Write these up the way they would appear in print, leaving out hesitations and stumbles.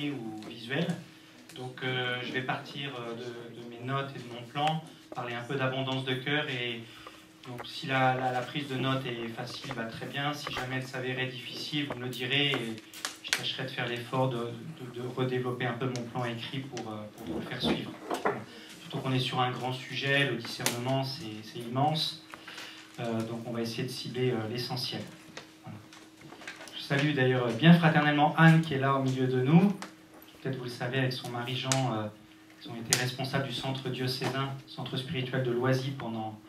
ou visuel. Donc je vais partir de mes notes et de mon plan, parler un peu d'abondance de cœur. Et donc si la prise de notes est facile, bah, très bien. Si jamais elle s'avérait difficile, vous me le direz et je tâcherai de faire l'effort de redévelopper un peu mon plan écrit pour vous le faire suivre. Surtout qu'on est sur un grand sujet, le discernement c'est immense. Donc on va essayer de cibler l'essentiel. Voilà. Je salue d'ailleurs bien fraternellement Anne qui est là au milieu de nous. Peut-être vous le savez, avec son mari Jean, ils ont été responsables du centre diocésain, centre spirituel de Loisy pendant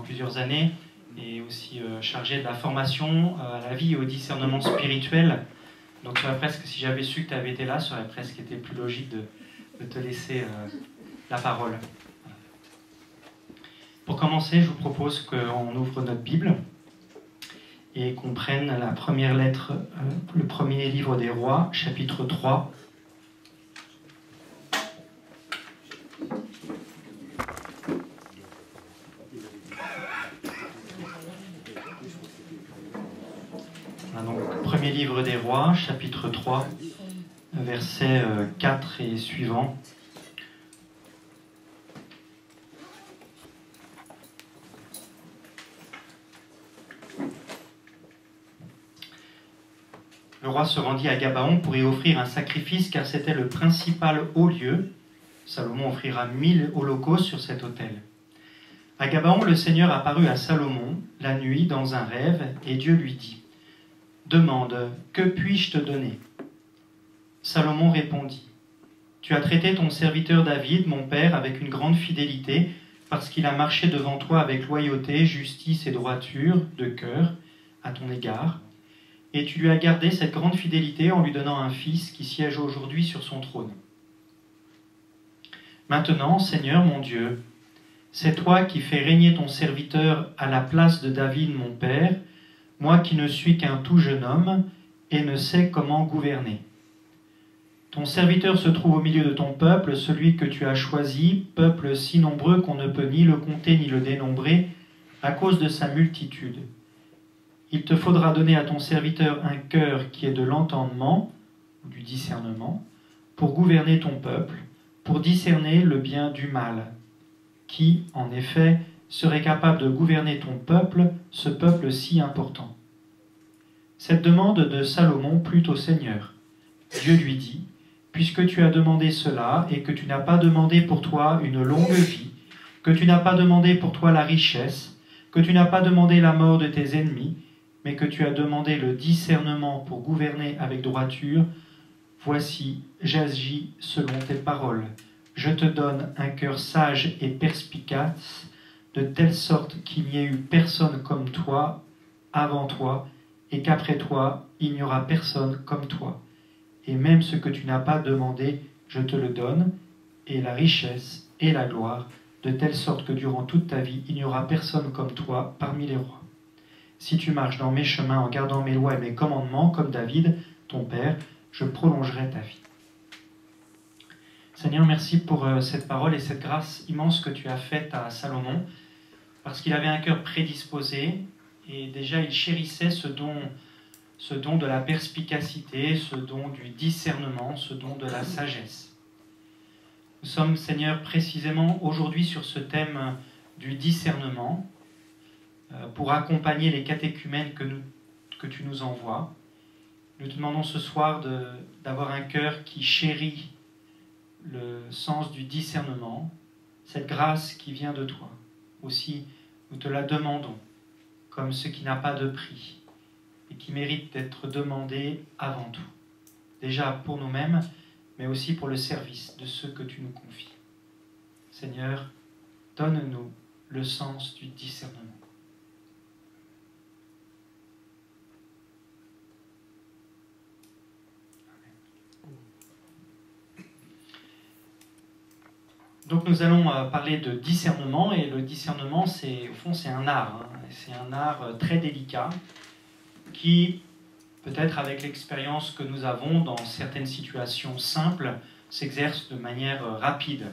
plusieurs années, et aussi chargés de la formation à la vie et au discernement spirituel. Donc ça aurait presque, si j'avais su que tu avais été là, ça aurait presque été plus logique de te laisser la parole. Voilà. Pour commencer, je vous propose qu'on ouvre notre Bible et qu'on prenne la première lettre, le premier livre des Rois, chapitre 3. Donc, premier livre des Rois, chapitre 3, versets 4 et suivants. Le roi se rendit à Gabaon pour y offrir un sacrifice, car c'était le principal haut lieu. Salomon offrira 1000 holocaustes sur cet autel. À Gabaon, le Seigneur apparut à Salomon la nuit dans un rêve, et Dieu lui dit : « Demande, que puis-je te donner ? » Salomon répondit : « Tu as traité ton serviteur David, mon père, avec une grande fidélité, parce qu'il a marché devant toi avec loyauté, justice et droiture de cœur à ton égard. Et tu lui as gardé cette grande fidélité en lui donnant un fils qui siège aujourd'hui sur son trône. Maintenant, Seigneur mon Dieu, c'est toi qui fais régner ton serviteur à la place de David mon père, moi qui ne suis qu'un tout jeune homme et ne sais comment gouverner. Ton serviteur se trouve au milieu de ton peuple, celui que tu as choisi, peuple si nombreux qu'on ne peut ni le compter ni le dénombrer, à cause de sa multitude. Il te faudra donner à ton serviteur un cœur qui est de l'entendement, ou du discernement, pour gouverner ton peuple, pour discerner le bien du mal, qui, en effet, serait capable de gouverner ton peuple, ce peuple si important. » Cette demande de Salomon plut au Seigneur. Dieu lui dit : « Puisque tu as demandé cela, et que tu n'as pas demandé pour toi une longue vie, que tu n'as pas demandé pour toi la richesse, que tu n'as pas demandé la mort de tes ennemis, mais que tu as demandé le discernement pour gouverner avec droiture, voici, j'agis selon tes paroles. Je te donne un cœur sage et perspicace, de telle sorte qu'il n'y ait eu personne comme toi avant toi, et qu'après toi, il n'y aura personne comme toi. Et même ce que tu n'as pas demandé, je te le donne, et la richesse et la gloire, de telle sorte que durant toute ta vie, il n'y aura personne comme toi parmi les rois. Si tu marches dans mes chemins en gardant mes lois et mes commandements, comme David, ton père, je prolongerai ta vie. » Seigneur, merci pour cette parole et cette grâce immense que tu as faite à Salomon, parce qu'il avait un cœur prédisposé, et déjà il chérissait ce don de la perspicacité, ce don du discernement, ce don de la sagesse. Nous sommes, Seigneur, précisément aujourd'hui sur ce thème du discernement, pour accompagner les catéchumènes que tu nous envoies. Nous te demandons ce soir d'avoir un cœur qui chérit le sens du discernement, cette grâce qui vient de toi. Aussi, nous te la demandons, comme ce qui n'a pas de prix et qui mérite d'être demandé avant tout. Déjà pour nous-mêmes, mais aussi pour le service de ceux que tu nous confies. Seigneur, donne-nous le sens du discernement. Donc nous allons parler de discernement, et le discernement, au fond, c'est un art. C'est un art très délicat qui, peut-être avec l'expérience que nous avons dans certaines situations simples, s'exerce de manière rapide.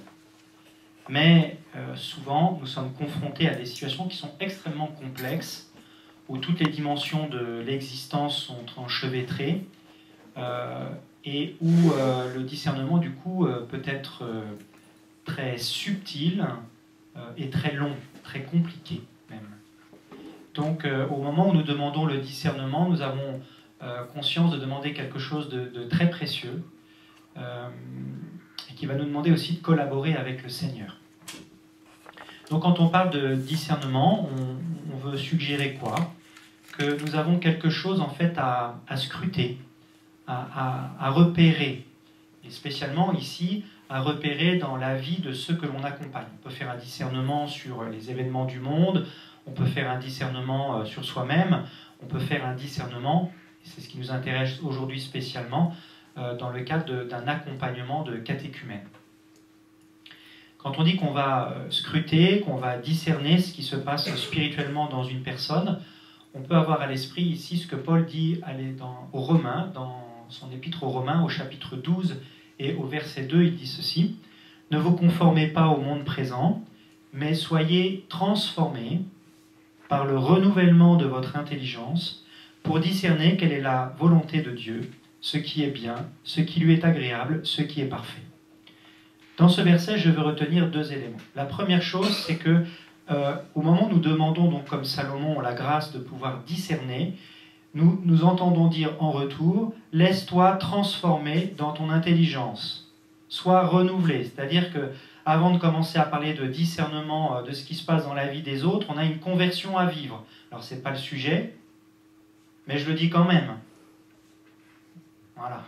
Mais souvent, nous sommes confrontés à des situations qui sont extrêmement complexes, où toutes les dimensions de l'existence sont enchevêtrées, et où le discernement, du coup, peut être très subtil et très long, très compliqué même. Donc, au moment où nous demandons le discernement, nous avons conscience de demander quelque chose de très précieux et qui va nous demander aussi de collaborer avec le Seigneur. Donc, quand on parle de discernement, on veut suggérer quoi? Que nous avons quelque chose en fait à scruter, à repérer, et spécialement ici, à repérer dans la vie de ceux que l'on accompagne. On peut faire un discernement sur les événements du monde, on peut faire un discernement sur soi-même, on peut faire un discernement, et c'est ce qui nous intéresse aujourd'hui spécialement, dans le cadre d'un accompagnement de catéchumène. Quand on dit qu'on va scruter, qu'on va discerner ce qui se passe spirituellement dans une personne, on peut avoir à l'esprit ici ce que Paul dit aux Romains, dans son épître aux Romains, au chapitre 12 et au verset 2, il dit ceci: « Ne vous conformez pas au monde présent, mais soyez transformés par le renouvellement de votre intelligence pour discerner quelle est la volonté de Dieu, ce qui est bien, ce qui lui est agréable, ce qui est parfait. » Dans ce verset, je veux retenir deux éléments. La première chose, c'est que au moment où nous demandons, donc comme Salomon, la grâce de pouvoir discerner, nous entendons dire en retour: laisse-toi transformer dans ton intelligence, sois renouvelé. C'est-à-dire que avant de commencer à parler de discernement de ce qui se passe dans la vie des autres, on a une conversion à vivre. Alors ce n'est pas le sujet, mais je le dis quand même. Voilà.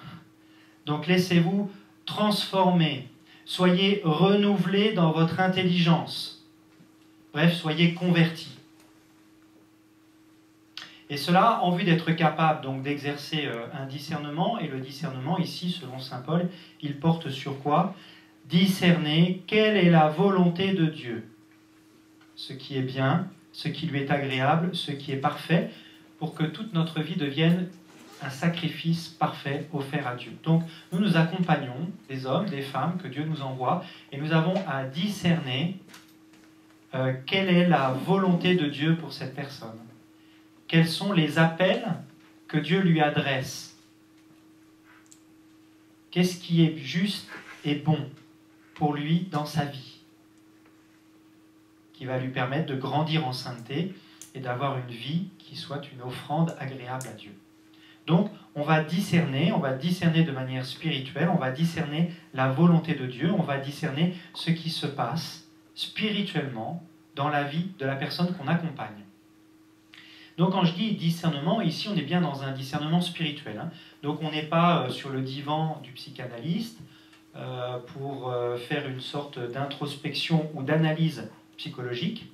Donc laissez-vous transformer, soyez renouvelés dans votre intelligence. Bref, soyez convertis. Et cela en vue d'être capable donc d'exercer un discernement. Et le discernement, ici, selon saint Paul, il porte sur quoi? Discerner quelle est la volonté de Dieu. Ce qui est bien, ce qui lui est agréable, ce qui est parfait, pour que toute notre vie devienne un sacrifice parfait offert à Dieu. Donc, nous accompagnons des hommes, des femmes que Dieu nous envoie, et nous avons à discerner quelle est la volonté de Dieu pour cette personne. Quels sont les appels que Dieu lui adresse? Qu'est-ce qui est juste et bon pour lui dans sa vie, qui va lui permettre de grandir en sainteté et d'avoir une vie qui soit une offrande agréable à Dieu. Donc, on va discerner de manière spirituelle, on va discerner la volonté de Dieu, on va discerner ce qui se passe spirituellement dans la vie de la personne qu'on accompagne. Donc quand je dis discernement, ici on est bien dans un discernement spirituel. Hein. Donc on n'est pas sur le divan du psychanalyste pour faire une sorte d'introspection ou d'analyse psychologique.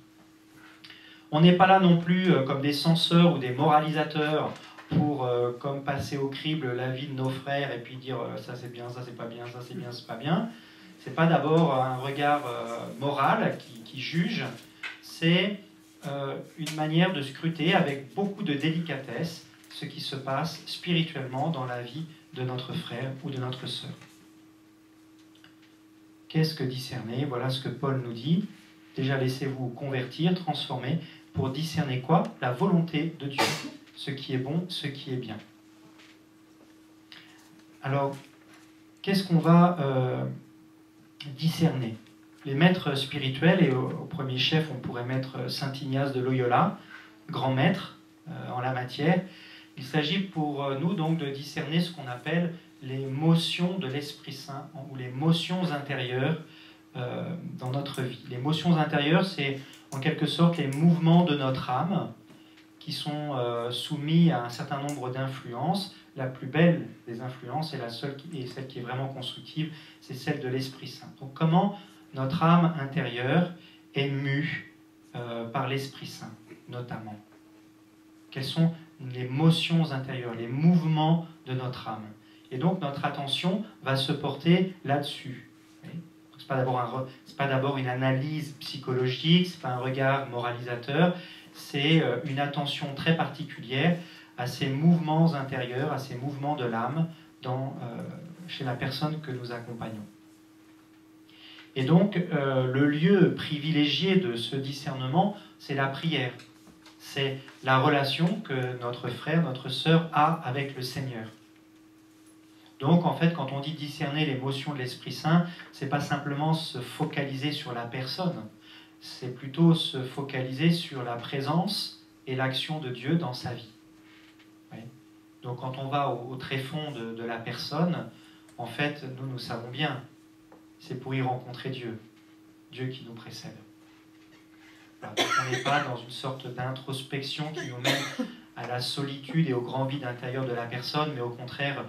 On n'est pas là non plus comme des censeurs ou des moralisateurs pour, comme passer au crible la vie de nos frères et puis dire ça c'est bien, ça c'est pas bien, ça c'est bien, c'est pas bien. C'est pas d'abord un regard moral qui juge, c'est une manière de scruter avec beaucoup de délicatesse ce qui se passe spirituellement dans la vie de notre frère ou de notre sœur. Qu'est-ce que discerner? Voilà ce que Paul nous dit. Déjà, laissez-vous convertir, transformer, pour discerner quoi? La volonté de Dieu, ce qui est bon, ce qui est bien. Alors, qu'est-ce qu'on va discerner? Les maîtres spirituels, et au premier chef, on pourrait mettre saint Ignace de Loyola, grand maître en la matière. Il s'agit pour nous donc de discerner ce qu'on appelle les motions de l'Esprit Saint, ou les motions intérieures dans notre vie. Les motions intérieures, c'est en quelque sorte les mouvements de notre âme qui sont soumis à un certain nombre d'influences. La plus belle des influences, et celle qui est vraiment constructive, c'est celle de l'Esprit Saint. Donc comment notre âme intérieure est mue par l'Esprit Saint, notamment. Quelles sont les motions intérieures, les mouvements de notre âme? Et donc notre attention va se porter là-dessus. Ce n'est pas d'abord une analyse psychologique, ce n'est pas un regard moralisateur, c'est une attention très particulière à ces mouvements intérieurs, à ces mouvements de l'âme chez la personne que nous accompagnons. Et donc, le lieu privilégié de ce discernement, c'est la prière. C'est la relation que notre frère, notre sœur a avec le Seigneur. Donc en fait, quand on dit discerner l'émotion de l'Esprit Saint, c'est pas simplement se focaliser sur la personne, c'est plutôt se focaliser sur la présence et l'action de Dieu dans sa vie. Oui. Donc quand on va au tréfonds de la personne, en fait, nous savons bien, c'est pour y rencontrer Dieu, Dieu qui nous précède. Voilà, donc on n'est pas dans une sorte d'introspection qui nous mène à la solitude et au grand vide intérieur de la personne, mais au contraire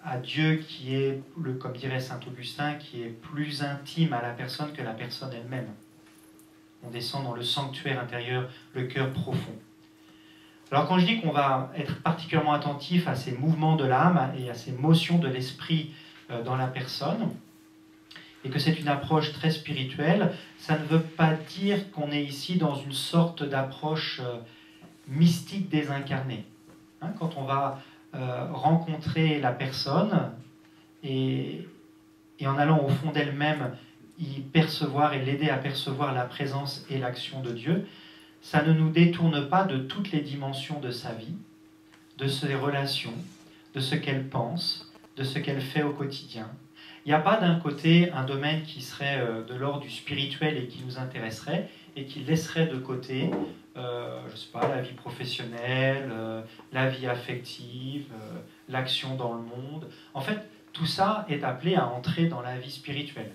à Dieu qui est, comme dirait saint Augustin, qui est plus intime à la personne que la personne elle-même. On descend dans le sanctuaire intérieur, le cœur profond. Alors quand je dis qu'on va être particulièrement attentif à ces mouvements de l'âme et à ces motions de l'esprit dans la personne, et que c'est une approche très spirituelle, ça ne veut pas dire qu'on est ici dans une sorte d'approche mystique désincarnée. Hein, quand on va rencontrer la personne et en allant au fond d'elle-même y percevoir et l'aider à percevoir la présence et l'action de Dieu, ça ne nous détourne pas de toutes les dimensions de sa vie, de ses relations, de ce qu'elle pense, de ce qu'elle fait au quotidien. Il n'y a pas d'un côté un domaine qui serait de l'ordre du spirituel et qui nous intéresserait et qui laisserait de côté, je sais pas, la vie professionnelle, la vie affective, l'action dans le monde. En fait, tout ça est appelé à entrer dans la vie spirituelle.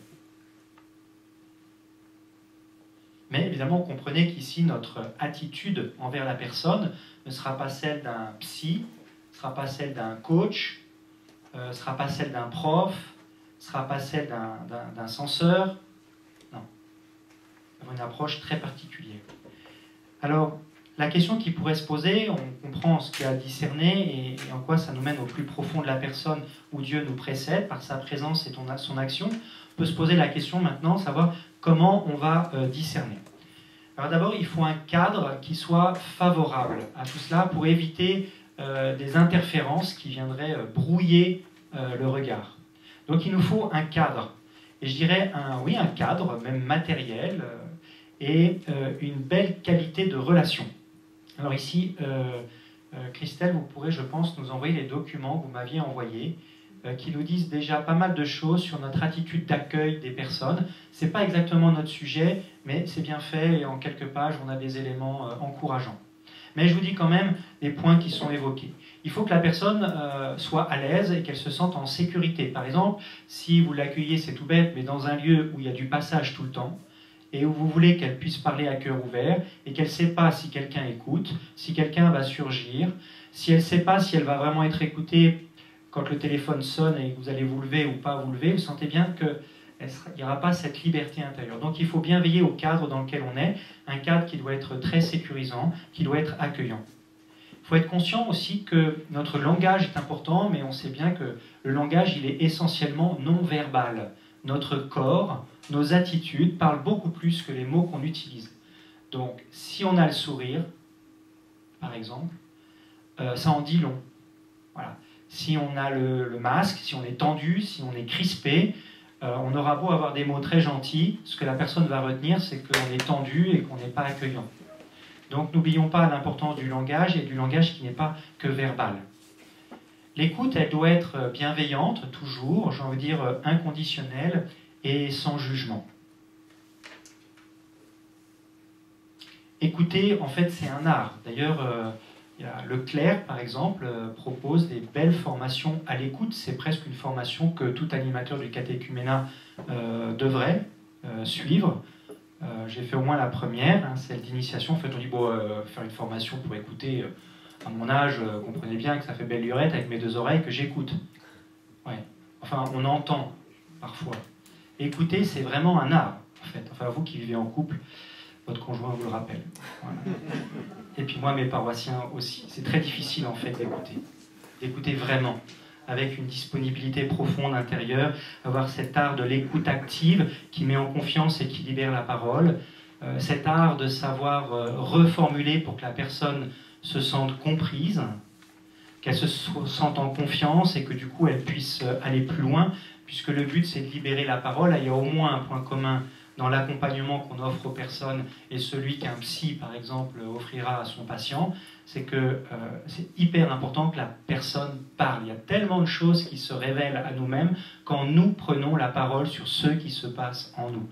Mais évidemment, comprenez qu'ici, notre attitude envers la personne ne sera pas celle d'un psy, ne sera pas celle d'un coach, ne sera pas celle d'un prof, ne sera pas celle d'un censeur. Non. Nous avons une approche très particulière. Alors, la question qui pourrait se poser, on comprend ce qu'il y a à discerner et en quoi ça nous mène au plus profond de la personne où Dieu nous précède par sa présence et son action. On peut se poser la question maintenant, savoir comment on va discerner. Alors d'abord, il faut un cadre qui soit favorable à tout cela pour éviter des interférences qui viendraient brouiller le regard. Donc il nous faut un cadre. Et je dirais un cadre, même matériel, et une belle qualité de relation. Alors ici, Christelle, vous pourrez, je pense, nous envoyer les documents que vous m'aviez envoyés, qui nous disent déjà pas mal de choses sur notre attitude d'accueil des personnes. Ce n'est pas exactement notre sujet, mais c'est bien fait et en quelques pages, on a des éléments encourageants. Mais je vous dis quand même les points qui sont évoqués. Il faut que la personne soit à l'aise et qu'elle se sente en sécurité. Par exemple, si vous l'accueillez, c'est tout bête, mais dans un lieu où il y a du passage tout le temps, et où vous voulez qu'elle puisse parler à cœur ouvert, et qu'elle ne sait pas si quelqu'un écoute, si quelqu'un va surgir, si elle ne sait pas si elle va vraiment être écoutée quand le téléphone sonne et que vous allez vous lever ou pas vous lever, vous sentez bien qu'il n'y aura pas cette liberté intérieure. Donc il faut bien veiller au cadre dans lequel on est, un cadre qui doit être très sécurisant, qui doit être accueillant. Il faut être conscient aussi que notre langage est important, mais on sait bien que le langage, il est essentiellement non-verbal. Notre corps, nos attitudes parlent beaucoup plus que les mots qu'on utilise. Donc, si on a le sourire, par exemple, ça en dit long. Voilà. Si on a le masque, si on est tendu, si on est crispé, on aura beau avoir des mots très gentils, ce que la personne va retenir, c'est qu'on est tendu et qu'on n'est pas accueillant. Donc, n'oublions pas l'importance du langage et du langage qui n'est pas que verbal. L'écoute, elle doit être bienveillante, toujours, j'ai envie de dire inconditionnelle et sans jugement. Écouter, en fait, c'est un art. D'ailleurs, Leclerc, par exemple, propose des belles formations à l'écoute. C'est presque une formation que tout animateur du catéchuménat devrait suivre. J'ai fait au moins la première, celle d'initiation. En fait, on dit, faire une formation pour écouter... À mon âge, comprenez bien que ça fait belle lurette avec mes deux oreilles que j'écoute. Ouais. Enfin, on entend parfois. Écouter, c'est vraiment un art, en fait. Enfin, vous qui vivez en couple, votre conjoint vous le rappelle. Voilà. Et puis moi, mes paroissiens aussi. C'est très difficile, en fait, d'écouter. D'écouter vraiment, avec une disponibilité profonde intérieure, avoir cet art de l'écoute active qui met en confiance et qui libère la parole. Cet art de savoir reformuler pour que la personne se sente comprise, qu'elle se sente en confiance et que du coup elle puisse aller plus loin, puisque le but c'est de libérer la parole. Il y a au moins un point commun dans l'accompagnement qu'on offre aux personnes et celui qu'un psy, par exemple, offrira à son patient, c'est que c'est hyper important que la personne parle. Il y a tellement de choses qui se révèlent à nous-mêmes quand nous prenons la parole sur ce qui se passe en nous.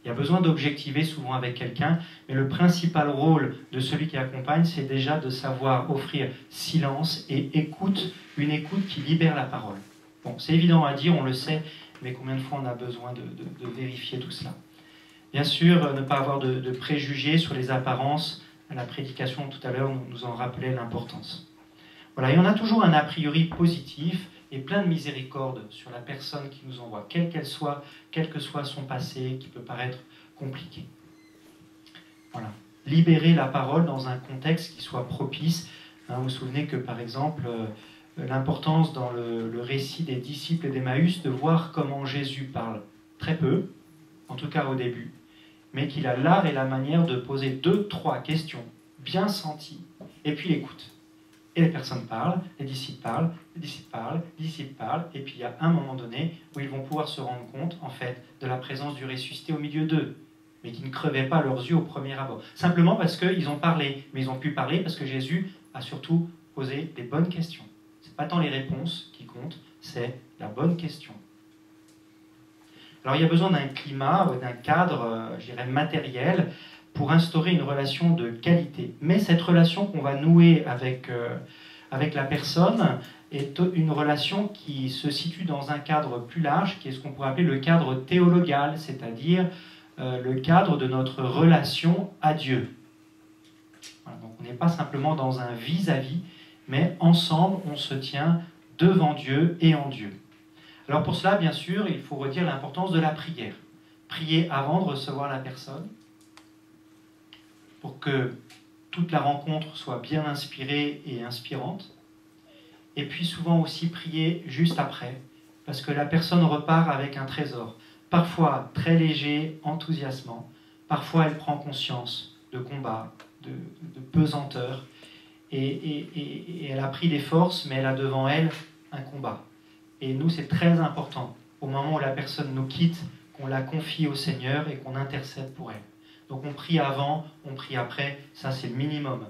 Il y a besoin d'objectiver souvent avec quelqu'un, mais le principal rôle de celui qui accompagne, c'est déjà de savoir offrir silence et écoute, une écoute qui libère la parole. Bon, c'est évident à dire, on le sait, mais combien de fois on a besoin de vérifier tout cela? Bien sûr, ne pas avoir de préjugés sur les apparences. La prédication tout à l'heure nous en rappelait l'importance. Voilà, et on a toujours un a priori positif et plein de miséricorde sur la personne qui nous envoie, quelle qu'elle soit, quel que soit son passé, qui peut paraître compliqué. Voilà. Libérer la parole dans un contexte qui soit propice. Vous vous souvenez que, par exemple, l'importance dans le récit des disciples d'Emmaüs de voir comment Jésus parle très peu, en tout cas au début, mais qu'il a l'art et la manière de poser 2-3 questions bien senties, et puis il écoute. Et les personnes parlent, les disciples parlent, les disciples parlent, les disciples parlent, et puis il y a un moment donné où ils vont pouvoir se rendre compte, en fait, de la présence du ressuscité au milieu d'eux, mais qui ne crevaient pas leurs yeux au premier abord. Simplement parce qu'ils ont parlé, mais ils ont pu parler parce que Jésus a surtout posé des bonnes questions. Ce n'est pas tant les réponses qui comptent, c'est la bonne question. Alors il y a besoin d'un climat, d'un cadre, je dirais, matériel, pour instaurer une relation de qualité. Mais cette relation qu'on va nouer avec la personne est une relation qui se situe dans un cadre plus large, qui est ce qu'on pourrait appeler le cadre théologal, c'est-à-dire le cadre de notre relation à Dieu. Voilà, donc on n'est pas simplement dans un vis-à-vis, mais ensemble on se tient devant Dieu et en Dieu. Alors pour cela, bien sûr, il faut redire l'importance de la prière. Prier avant de recevoir la personne, pour que toute la rencontre soit bien inspirée et inspirante. Et puis souvent aussi prier juste après, parce que la personne repart avec un trésor. Parfois très léger, enthousiasmant. Parfois elle prend conscience de combat, de pesanteur. Et elle a pris des forces, mais elle a devant elle un combat. Et nous, c'est très important, au moment où la personne nous quitte, qu'on la confie au Seigneur et qu'on intercède pour elle. Donc on prie avant, on prie après, ça c'est le minimum.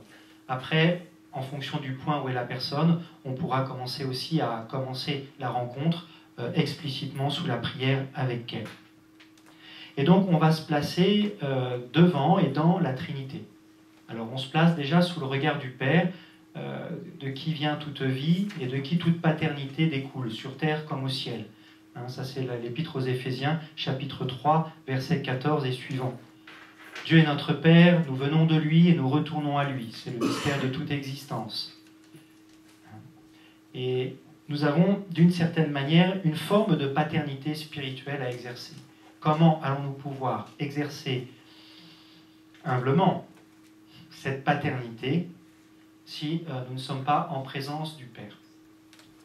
Après, en fonction du point où est la personne, on pourra commencer aussi à commencer la rencontre explicitement sous la prière avec elle. Et donc on va se placer devant et dans la Trinité. Alors on se place déjà sous le regard du Père, de qui vient toute vie et de qui toute paternité découle, sur terre comme au ciel. Ça c'est l'Épître aux Éphésiens, chapitre 3, versets 14 et suivants. Dieu est notre Père, nous venons de lui et nous retournons à lui. C'est le mystère de toute existence. Et nous avons, d'une certaine manière, une forme de paternité spirituelle à exercer. Comment allons-nous pouvoir exercer humblement cette paternité si nous ne sommes pas en présence du Père?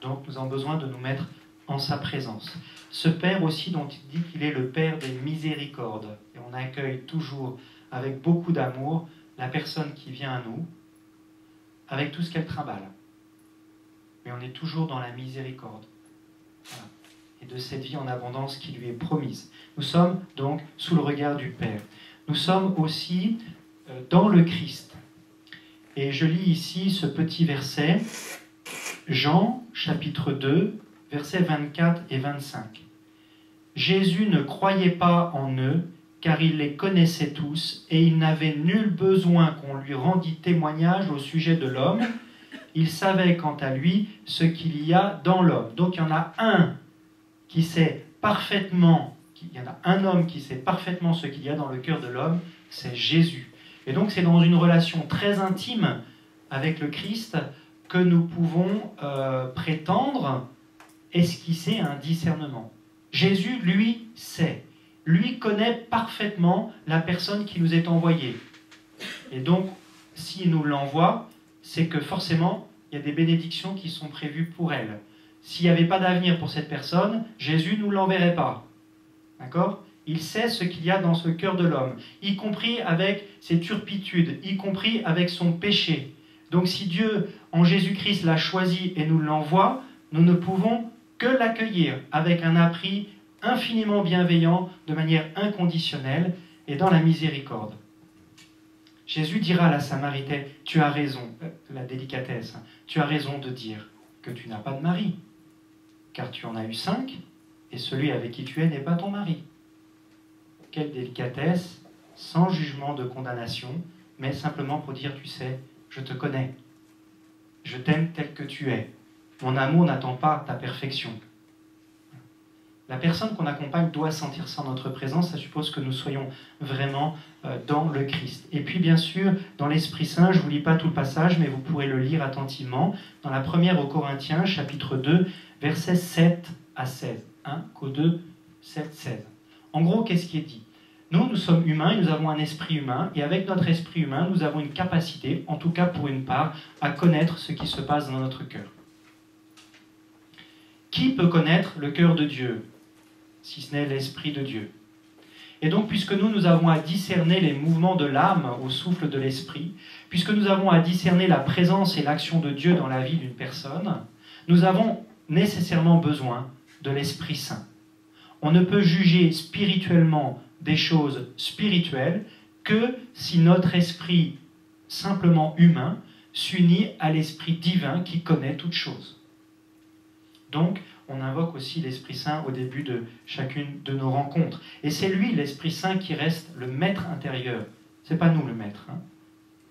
Donc nous avons besoin de nous mettre en sa présence. Ce Père aussi dont il dit qu'il est le Père des miséricordes. Et on accueille toujours avec beaucoup d'amour la personne qui vient à nous, avec tout ce qu'elle trimballe. Mais on est toujours dans la miséricorde. Voilà. Et de cette vie en abondance qui lui est promise. Nous sommes donc sous le regard du Père. Nous sommes aussi dans le Christ. Et je lis ici ce petit verset, Jean, chapitre 2, versets 24 et 25. Jésus ne croyait pas en eux, car il les connaissait tous, et il n'avait nul besoin qu'on lui rendît témoignage au sujet de l'homme. Il savait quant à lui ce qu'il y a dans l'homme. Donc il y en a un qui sait parfaitement, il y en a un homme qui sait parfaitement ce qu'il y a dans le cœur de l'homme, c'est Jésus. Et donc c'est dans une relation très intime avec le Christ que nous pouvons prétendre esquisser un discernement. Jésus, lui, sait. Lui connaît parfaitement la personne qui nous est envoyée. Et donc, s'il nous l'envoie, c'est que forcément, il y a des bénédictions qui sont prévues pour elle. S'il n'y avait pas d'avenir pour cette personne, Jésus ne nous l'enverrait pas. D'accord ? Il sait ce qu'il y a dans ce cœur de l'homme, y compris avec ses turpitudes, y compris avec son péché. Donc si Dieu, en Jésus-Christ, l'a choisi et nous l'envoie, nous ne pouvons que l'accueillir avec un a infiniment bienveillant, de manière inconditionnelle et dans la miséricorde. Jésus dira à la Samaritaine, tu as raison, la délicatesse, tu as raison de dire que tu n'as pas de mari, car tu en as eu 5, et celui avec qui tu es n'est pas ton mari. Quelle délicatesse, sans jugement de condamnation, mais simplement pour dire, tu sais, je te connais, je t'aime tel que tu es. Mon amour n'attend pas ta perfection. La personne qu'on accompagne doit sentir ça en notre présence, ça suppose que nous soyons vraiment dans le Christ. Et puis bien sûr, dans l'Esprit Saint, je ne vous lis pas tout le passage, mais vous pourrez le lire attentivement, dans la première aux Corinthiens, chapitre 2, versets 7 à 16. 1 Cor 2, 7, 16. En gros, qu'est-ce qui est dit ? Nous sommes humains et nous avons un esprit humain, et avec notre esprit humain, nous avons une capacité, en tout cas pour une part, à connaître ce qui se passe dans notre cœur. Qui peut connaître le cœur de Dieu, si ce n'est l'Esprit de Dieu? Et donc, puisque nous avons à discerner les mouvements de l'âme au souffle de l'Esprit, puisque nous avons à discerner la présence et l'action de Dieu dans la vie d'une personne, nous avons nécessairement besoin de l'Esprit Saint. On ne peut juger spirituellement des choses spirituelles que si notre esprit simplement humain s'unit à l'Esprit divin qui connaît toutes choses. Donc, on invoque aussi l'Esprit Saint au début de chacune de nos rencontres. Et c'est lui, l'Esprit Saint, qui reste le maître intérieur. Ce n'est pas nous le maître, hein.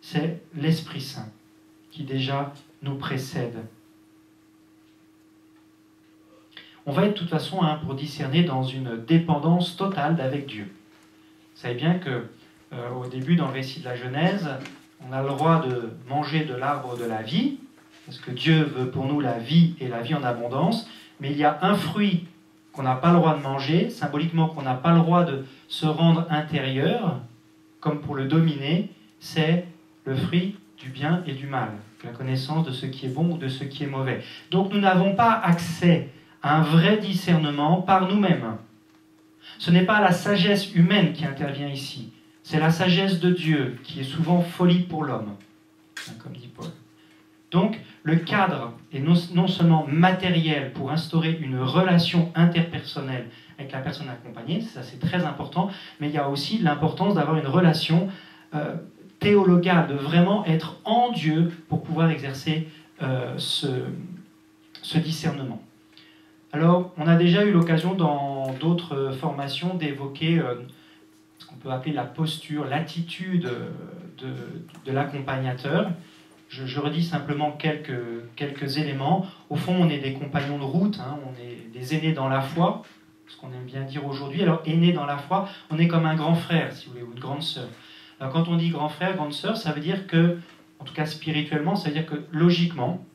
C'est l'Esprit Saint qui déjà nous précède. On va être de toute façon, pour discerner, dans une dépendance totale avec Dieu. Vous savez bien qu'au début, dans le récit de la Genèse, on a le droit de manger de l'arbre de la vie, parce que Dieu veut pour nous la vie et la vie en abondance, mais il y a un fruit qu'on n'a pas le droit de manger, symboliquement qu'on n'a pas le droit de se rendre intérieur, comme pour le dominer, c'est le fruit du bien et du mal, la connaissance de ce qui est bon ou de ce qui est mauvais. Donc nous n'avons pas accès à un vrai discernement par nous-mêmes. Ce n'est pas la sagesse humaine qui intervient ici, c'est la sagesse de Dieu qui est souvent folie pour l'homme, comme dit Paul. Donc, le cadre est non seulement matériel pour instaurer une relation interpersonnelle avec la personne accompagnée, ça c'est très important, mais il y a aussi l'importance d'avoir une relation théologale, de vraiment être en Dieu pour pouvoir exercer ce discernement. Alors, on a déjà eu l'occasion dans d'autres formations d'évoquer ce qu'on peut appeler la posture, l'attitude de l'accompagnateur. Je redis simplement quelques éléments. Au fond, on est des compagnons de route, hein, on est des aînés dans la foi, ce qu'on aime bien dire aujourd'hui. Alors, aînés dans la foi, on est comme un grand frère, si vous voulez, ou une grande sœur. Alors, quand on dit grand frère, grande sœur, ça veut dire que, en tout cas spirituellement, ça veut dire que logiquement,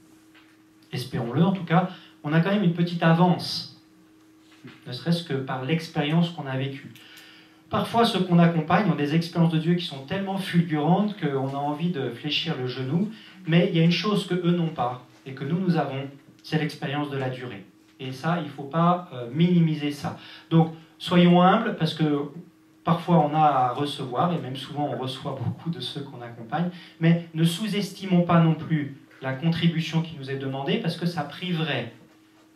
espérons-le en tout cas, on a quand même une petite avance, ne serait-ce que par l'expérience qu'on a vécue. Parfois, ceux qu'on accompagne ont des expériences de Dieu qui sont tellement fulgurantes qu'on a envie de fléchir le genou, mais il y a une chose que eux n'ont pas et que nous avons, c'est l'expérience de la durée. Et ça, il ne faut pas minimiser ça. Donc, soyons humbles, parce que parfois on a à recevoir, et même souvent on reçoit beaucoup de ceux qu'on accompagne, mais ne sous-estimons pas non plus la contribution qui nous est demandée, parce que ça priverait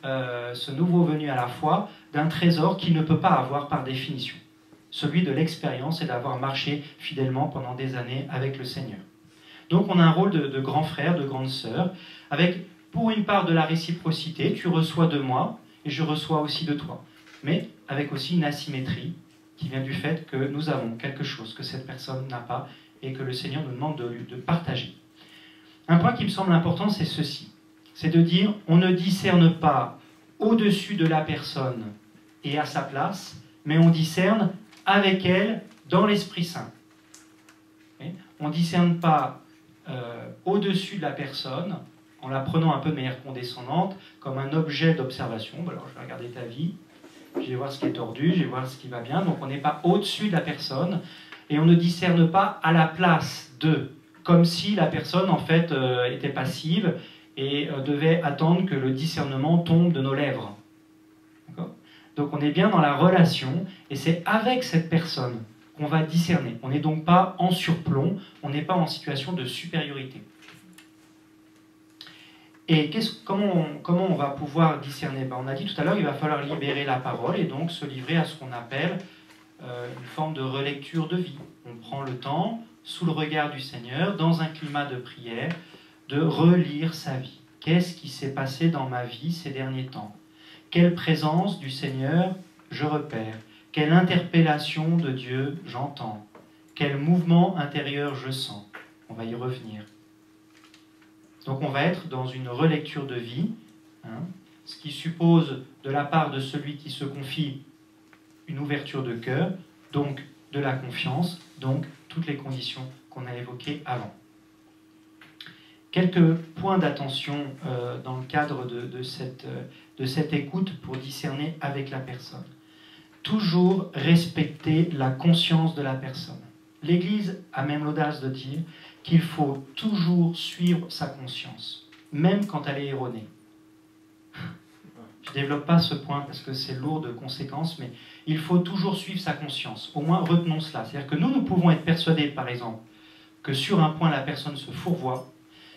ce nouveau venu à la foi d'un trésor qu'il ne peut pas avoir par définition. Celui de l'expérience et d'avoir marché fidèlement pendant des années avec le Seigneur. Donc on a un rôle de grand frère, de grande sœur, avec pour une part de la réciprocité, tu reçois de moi et je reçois aussi de toi, mais avec aussi une asymétrie qui vient du fait que nous avons quelque chose que cette personne n'a pas et que le Seigneur nous demande de partager. Un point qui me semble important, c'est ceci, c'est de dire on ne discerne pas au-dessus de la personne et à sa place, mais on discerne avec elle dans l'Esprit Saint. On ne discerne pas au-dessus de la personne en la prenant un peu de manière condescendante comme un objet d'observation. Alors je vais regarder ta vie, je vais voir ce qui est tordu, je vais voir ce qui va bien. Donc on n'est pas au-dessus de la personne et on ne discerne pas à la place de, comme si la personne en fait était passive et devait attendre que le discernement tombe de nos lèvres. Donc on est bien dans la relation, et c'est avec cette personne qu'on va discerner. On n'est donc pas en surplomb, on n'est pas en situation de supériorité. Et comment on va pouvoir discerner? On a dit tout à l'heure, il va falloir libérer la parole et donc se livrer à ce qu'on appelle une forme de relecture de vie. On prend le temps, sous le regard du Seigneur, dans un climat de prière, de relire sa vie. Qu'est-ce qui s'est passé dans ma vie ces derniers temps? Quelle présence du Seigneur je repère? Quelle interpellation de Dieu j'entends? Quel mouvement intérieur je sens? On va y revenir. Donc on va être dans une relecture de vie, ce qui suppose de la part de celui qui se confie une ouverture de cœur, donc de la confiance, donc toutes les conditions qu'on a évoquées avant. Quelques points d'attention dans le cadre de cette écoute pour discerner avec la personne. Toujours respecter la conscience de la personne. L'Église a même l'audace de dire qu'il faut toujours suivre sa conscience, même quand elle est erronée. Je ne développe pas ce point parce que c'est lourd de conséquences, mais il faut toujours suivre sa conscience. Au moins, retenons cela. C'est-à-dire que nous pouvons être persuadés, par exemple, que sur un point, la personne se fourvoie,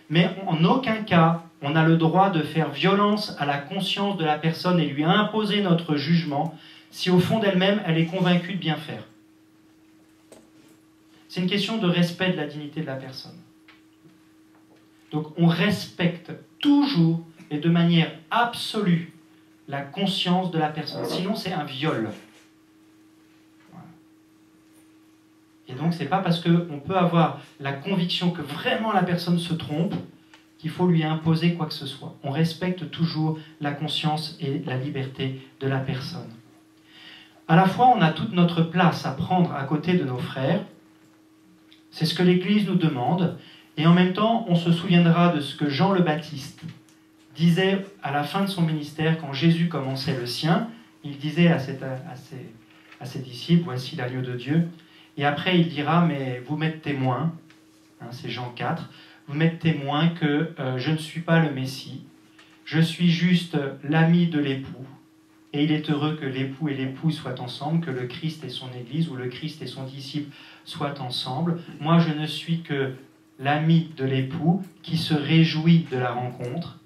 mais en aucun cas, on a le droit de faire violence à la conscience de la personne et lui imposer notre jugement si au fond d'elle-même, elle est convaincue de bien faire. C'est une question de respect de la dignité de la personne. Donc on respecte toujours et de manière absolue la conscience de la personne. Sinon, c'est un viol. Voilà. Et donc, c'est pas parce qu'on peut avoir la conviction que vraiment la personne se trompe qu'il faut lui imposer quoi que ce soit. On respecte toujours la conscience et la liberté de la personne. À la fois, on a toute notre place à prendre à côté de nos frères. C'est ce que l'Église nous demande. Et en même temps, on se souviendra de ce que Jean le Baptiste disait à la fin de son ministère, quand Jésus commençait le sien. Il disait à ses disciples, voici l'agneau de Dieu. Et après, il dira, mais vous m'êtes témoins, c'est Jean 4, vous m'êtes témoins que je ne suis pas le Messie, je suis juste l'ami de l'époux, et il est heureux que l'époux et l'épouse soient ensemble, que le Christ et son Église, ou le Christ et son disciple soient ensemble. Moi, je ne suis que l'ami de l'époux qui se réjouit de la rencontre.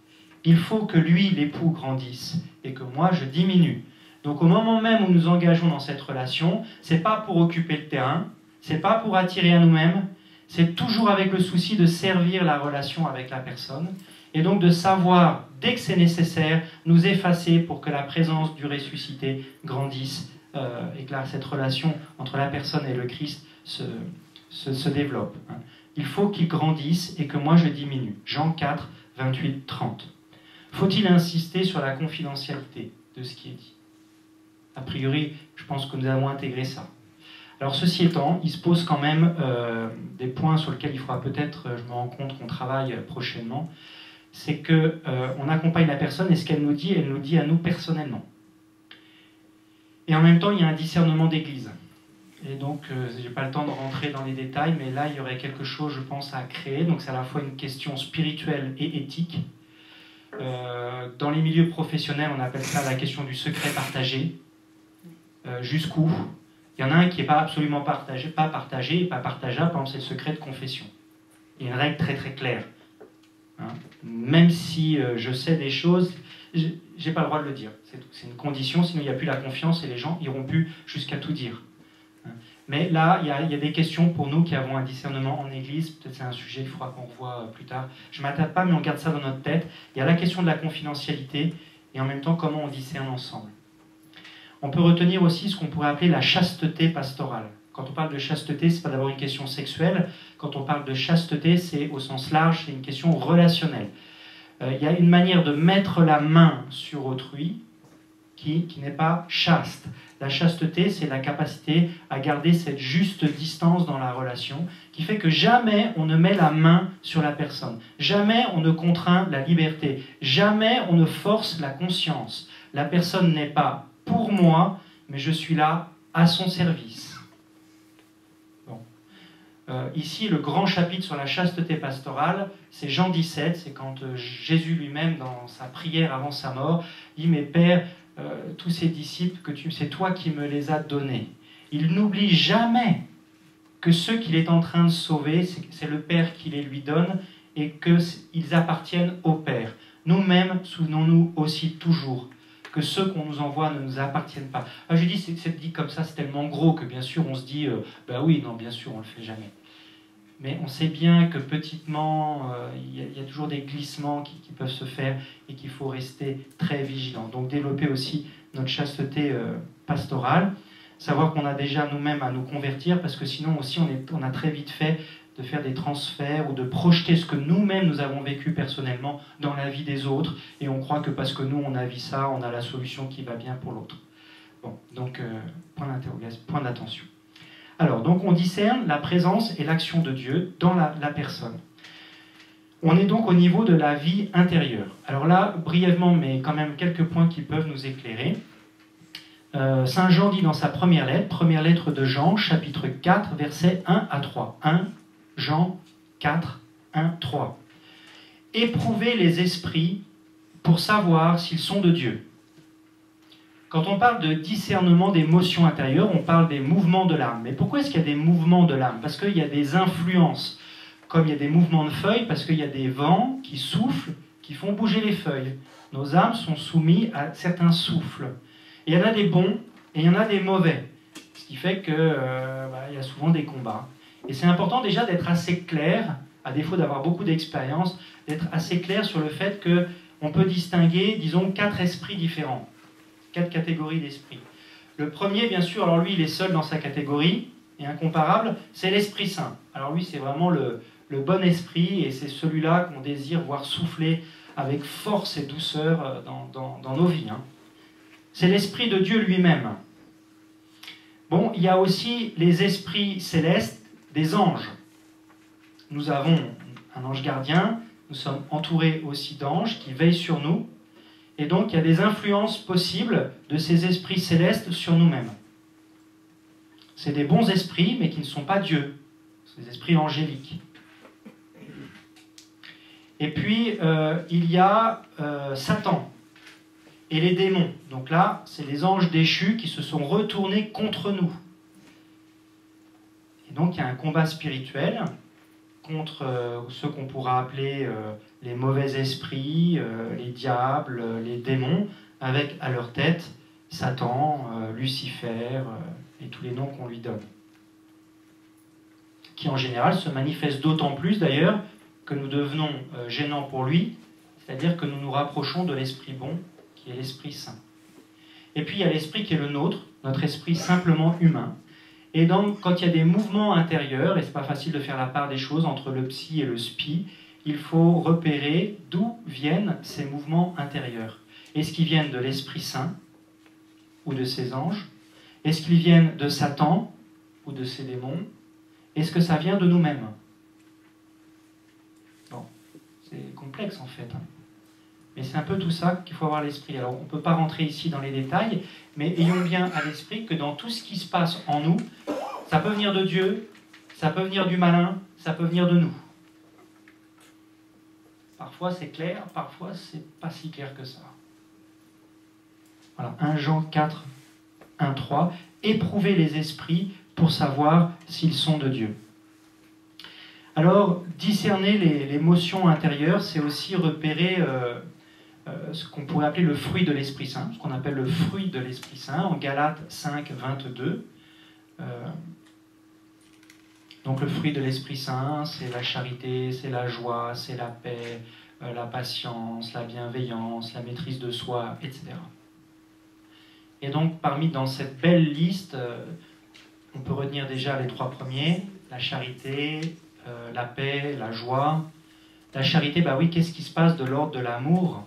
Il faut que lui, l'époux, grandisse et que moi, je diminue. Donc au moment même où nous engageons dans cette relation, ce n'est pas pour occuper le terrain, ce n'est pas pour attirer à nous-mêmes, c'est toujours avec le souci de servir la relation avec la personne et donc de savoir, dès que c'est nécessaire, nous effacer pour que la présence du ressuscité grandisse et que cette relation entre la personne et le Christ se développe. Il faut qu'il grandisse et que moi je diminue. Jean 4, 28, 30. Faut-il insister sur la confidentialité de ce qui est dit? A priori, je pense que nous avons intégré ça. Alors ceci étant, il se pose quand même des points sur lesquels il faudra peut-être, je me rends compte qu'on travaille prochainement, c'est qu'on accompagne la personne et ce qu'elle nous dit, elle nous dit à nous personnellement. Et en même temps, il y a un discernement d'église. Et donc, je n'ai pas le temps de rentrer dans les détails, mais là, il y aurait quelque chose, je pense, à créer. Donc c'est à la fois une question spirituelle et éthique. Dans les milieux professionnels, on appelle ça la question du secret partagé. Jusqu'où? Il y en a un qui n'est pas absolument partagé, pas partageable, par exemple, c'est le secret de confession. Il y a une règle très très claire. Même si je sais des choses, je n'ai pas le droit de le dire. C'est une condition, sinon il n'y a plus la confiance et les gens iront plus jusqu'à tout dire. Mais là, il y a des questions pour nous qui avons un discernement en Église. Peut-être c'est un sujet qu'il faudra qu'on revoie plus tard. Je ne m'attarde pas, mais on garde ça dans notre tête. Il y a la question de la confidentialité et en même temps comment on discerne ensemble. On peut retenir aussi ce qu'on pourrait appeler la chasteté pastorale. Quand on parle de chasteté, ce n'est pas d'abord une question sexuelle. Quand on parle de chasteté, c'est au sens large, c'est une question relationnelle. Il y a une manière de mettre la main sur autrui qui n'est pas chaste. La chasteté, c'est la capacité à garder cette juste distance dans la relation qui fait que jamais on ne met la main sur la personne. Jamais on ne contraint la liberté. Jamais on ne force la conscience. La personne n'est pas pour moi, mais je suis là à son service. Bon. Ici, le grand chapitre sur la chasteté pastorale, c'est Jean 17, c'est quand Jésus lui-même, dans sa prière avant sa mort, dit « Mais Père, tous ces disciples, c'est toi qui me les as donnés. » Il n'oublie jamais que ceux qu'il est en train de sauver, c'est le Père qui les lui donne et qu'ils appartiennent au Père. Nous-mêmes, souvenons-nous aussi toujours que ceux qu'on nous envoie ne nous appartiennent pas. Alors, je dis, c'est dit comme ça, c'est tellement gros que bien sûr on se dit, bah oui, non, bien sûr, on le fait jamais. Mais on sait bien que petitement, il y a toujours des glissements qui peuvent se faire et qu'il faut rester très vigilant. Donc développer aussi notre chasteté pastorale, savoir qu'on a déjà nous-mêmes à nous convertir, parce que sinon aussi on a très vite fait de faire des transferts ou de projeter ce que nous-mêmes nous avons vécu personnellement dans la vie des autres, et on croit que parce que nous on a vu ça, on a la solution qui va bien pour l'autre. Bon, donc point d'interrogation, point d'attention. Alors, donc on discerne la présence et l'action de Dieu dans la personne. On est donc au niveau de la vie intérieure. Alors là, brièvement, mais quand même quelques points qui peuvent nous éclairer. Saint Jean dit dans sa première lettre de Jean, chapitre 4, versets 1 à 3. 1 Jean 4, 1, 3. Éprouvez les esprits pour savoir s'ils sont de Dieu. Quand on parle de discernement des motions intérieures, on parle des mouvements de l'âme. Mais pourquoi est-ce qu'il y a des mouvements de l'âme? Parce qu'il y a des influences, comme il y a des mouvements de feuilles, parce qu'il y a des vents qui soufflent, qui font bouger les feuilles. Nos âmes sont soumises à certains souffles. Et il y en a des bons et il y en a des mauvais. Ce qui fait qu'il y a souvent des combats. Et c'est important déjà d'être assez clair, à défaut d'avoir beaucoup d'expérience, d'être assez clair sur le fait qu'on peut distinguer, disons, 4 esprits différents. 4 catégories d'esprits. Le premier, bien sûr, alors lui, il est seul dans sa catégorie, et incomparable, c'est l'Esprit Saint. Alors lui, c'est vraiment le bon esprit, et c'est celui-là qu'on désire voir souffler avec force et douceur dans nos vies. Hein. C'est l'Esprit de Dieu lui-même. Bon, il y a aussi les esprits célestes des anges. Nous avons un ange gardien, nous sommes entourés aussi d'anges qui veillent sur nous, et donc il y a des influences possibles de ces esprits célestes sur nous-mêmes. C'est des bons esprits, mais qui ne sont pas Dieu. C'est des esprits angéliques. Et puis, il y a Satan et les démons. Donc là, c'est les anges déchus qui se sont retournés contre nous. Et donc, il y a un combat spirituel contre ceux qu'on pourra appeler les mauvais esprits, les diables, les démons, avec à leur tête Satan, Lucifer et tous les noms qu'on lui donne. Qui en général se manifestent d'autant plus d'ailleurs que nous devenons gênants pour lui, c'est-à-dire que nous nous rapprochons de l'esprit bon, qui est l'Esprit Saint. Et puis il y a l'esprit qui est le nôtre, notre esprit simplement humain. Et donc, quand il y a des mouvements intérieurs, et c'est pas facile de faire la part des choses entre le psy et le spi, il faut repérer d'où viennent ces mouvements intérieurs. Est-ce qu'ils viennent de l'Esprit Saint ou de ses anges? Est-ce qu'ils viennent de Satan ou de ses démons? Est-ce que ça vient de nous-mêmes? Bon, c'est complexe en fait. Hein. Mais c'est un peu tout ça qu'il faut avoir à l'esprit. Alors, on ne peut pas rentrer ici dans les détails, mais ayons bien à l'esprit que dans tout ce qui se passe en nous, ça peut venir de Dieu, ça peut venir du malin, ça peut venir de nous. Parfois c'est clair, parfois c'est pas si clair que ça. Voilà, 1 Jean 4, 1, 3. Éprouvez les esprits pour savoir s'ils sont de Dieu. Alors, discerner les motions intérieures, c'est aussi repérer ce qu'on pourrait appeler le fruit de l'Esprit Saint, ce qu'on appelle le fruit de l'Esprit Saint, en Galates 5, 22. Donc le fruit de l'Esprit Saint, c'est la charité, c'est la joie, c'est la paix, la patience, la bienveillance, la maîtrise de soi, etc. Et donc dans cette belle liste, on peut retenir déjà les 3 premiers, la charité, la paix, la joie. La charité, bah oui, qu'est-ce qui se passe de l'ordre de l'amour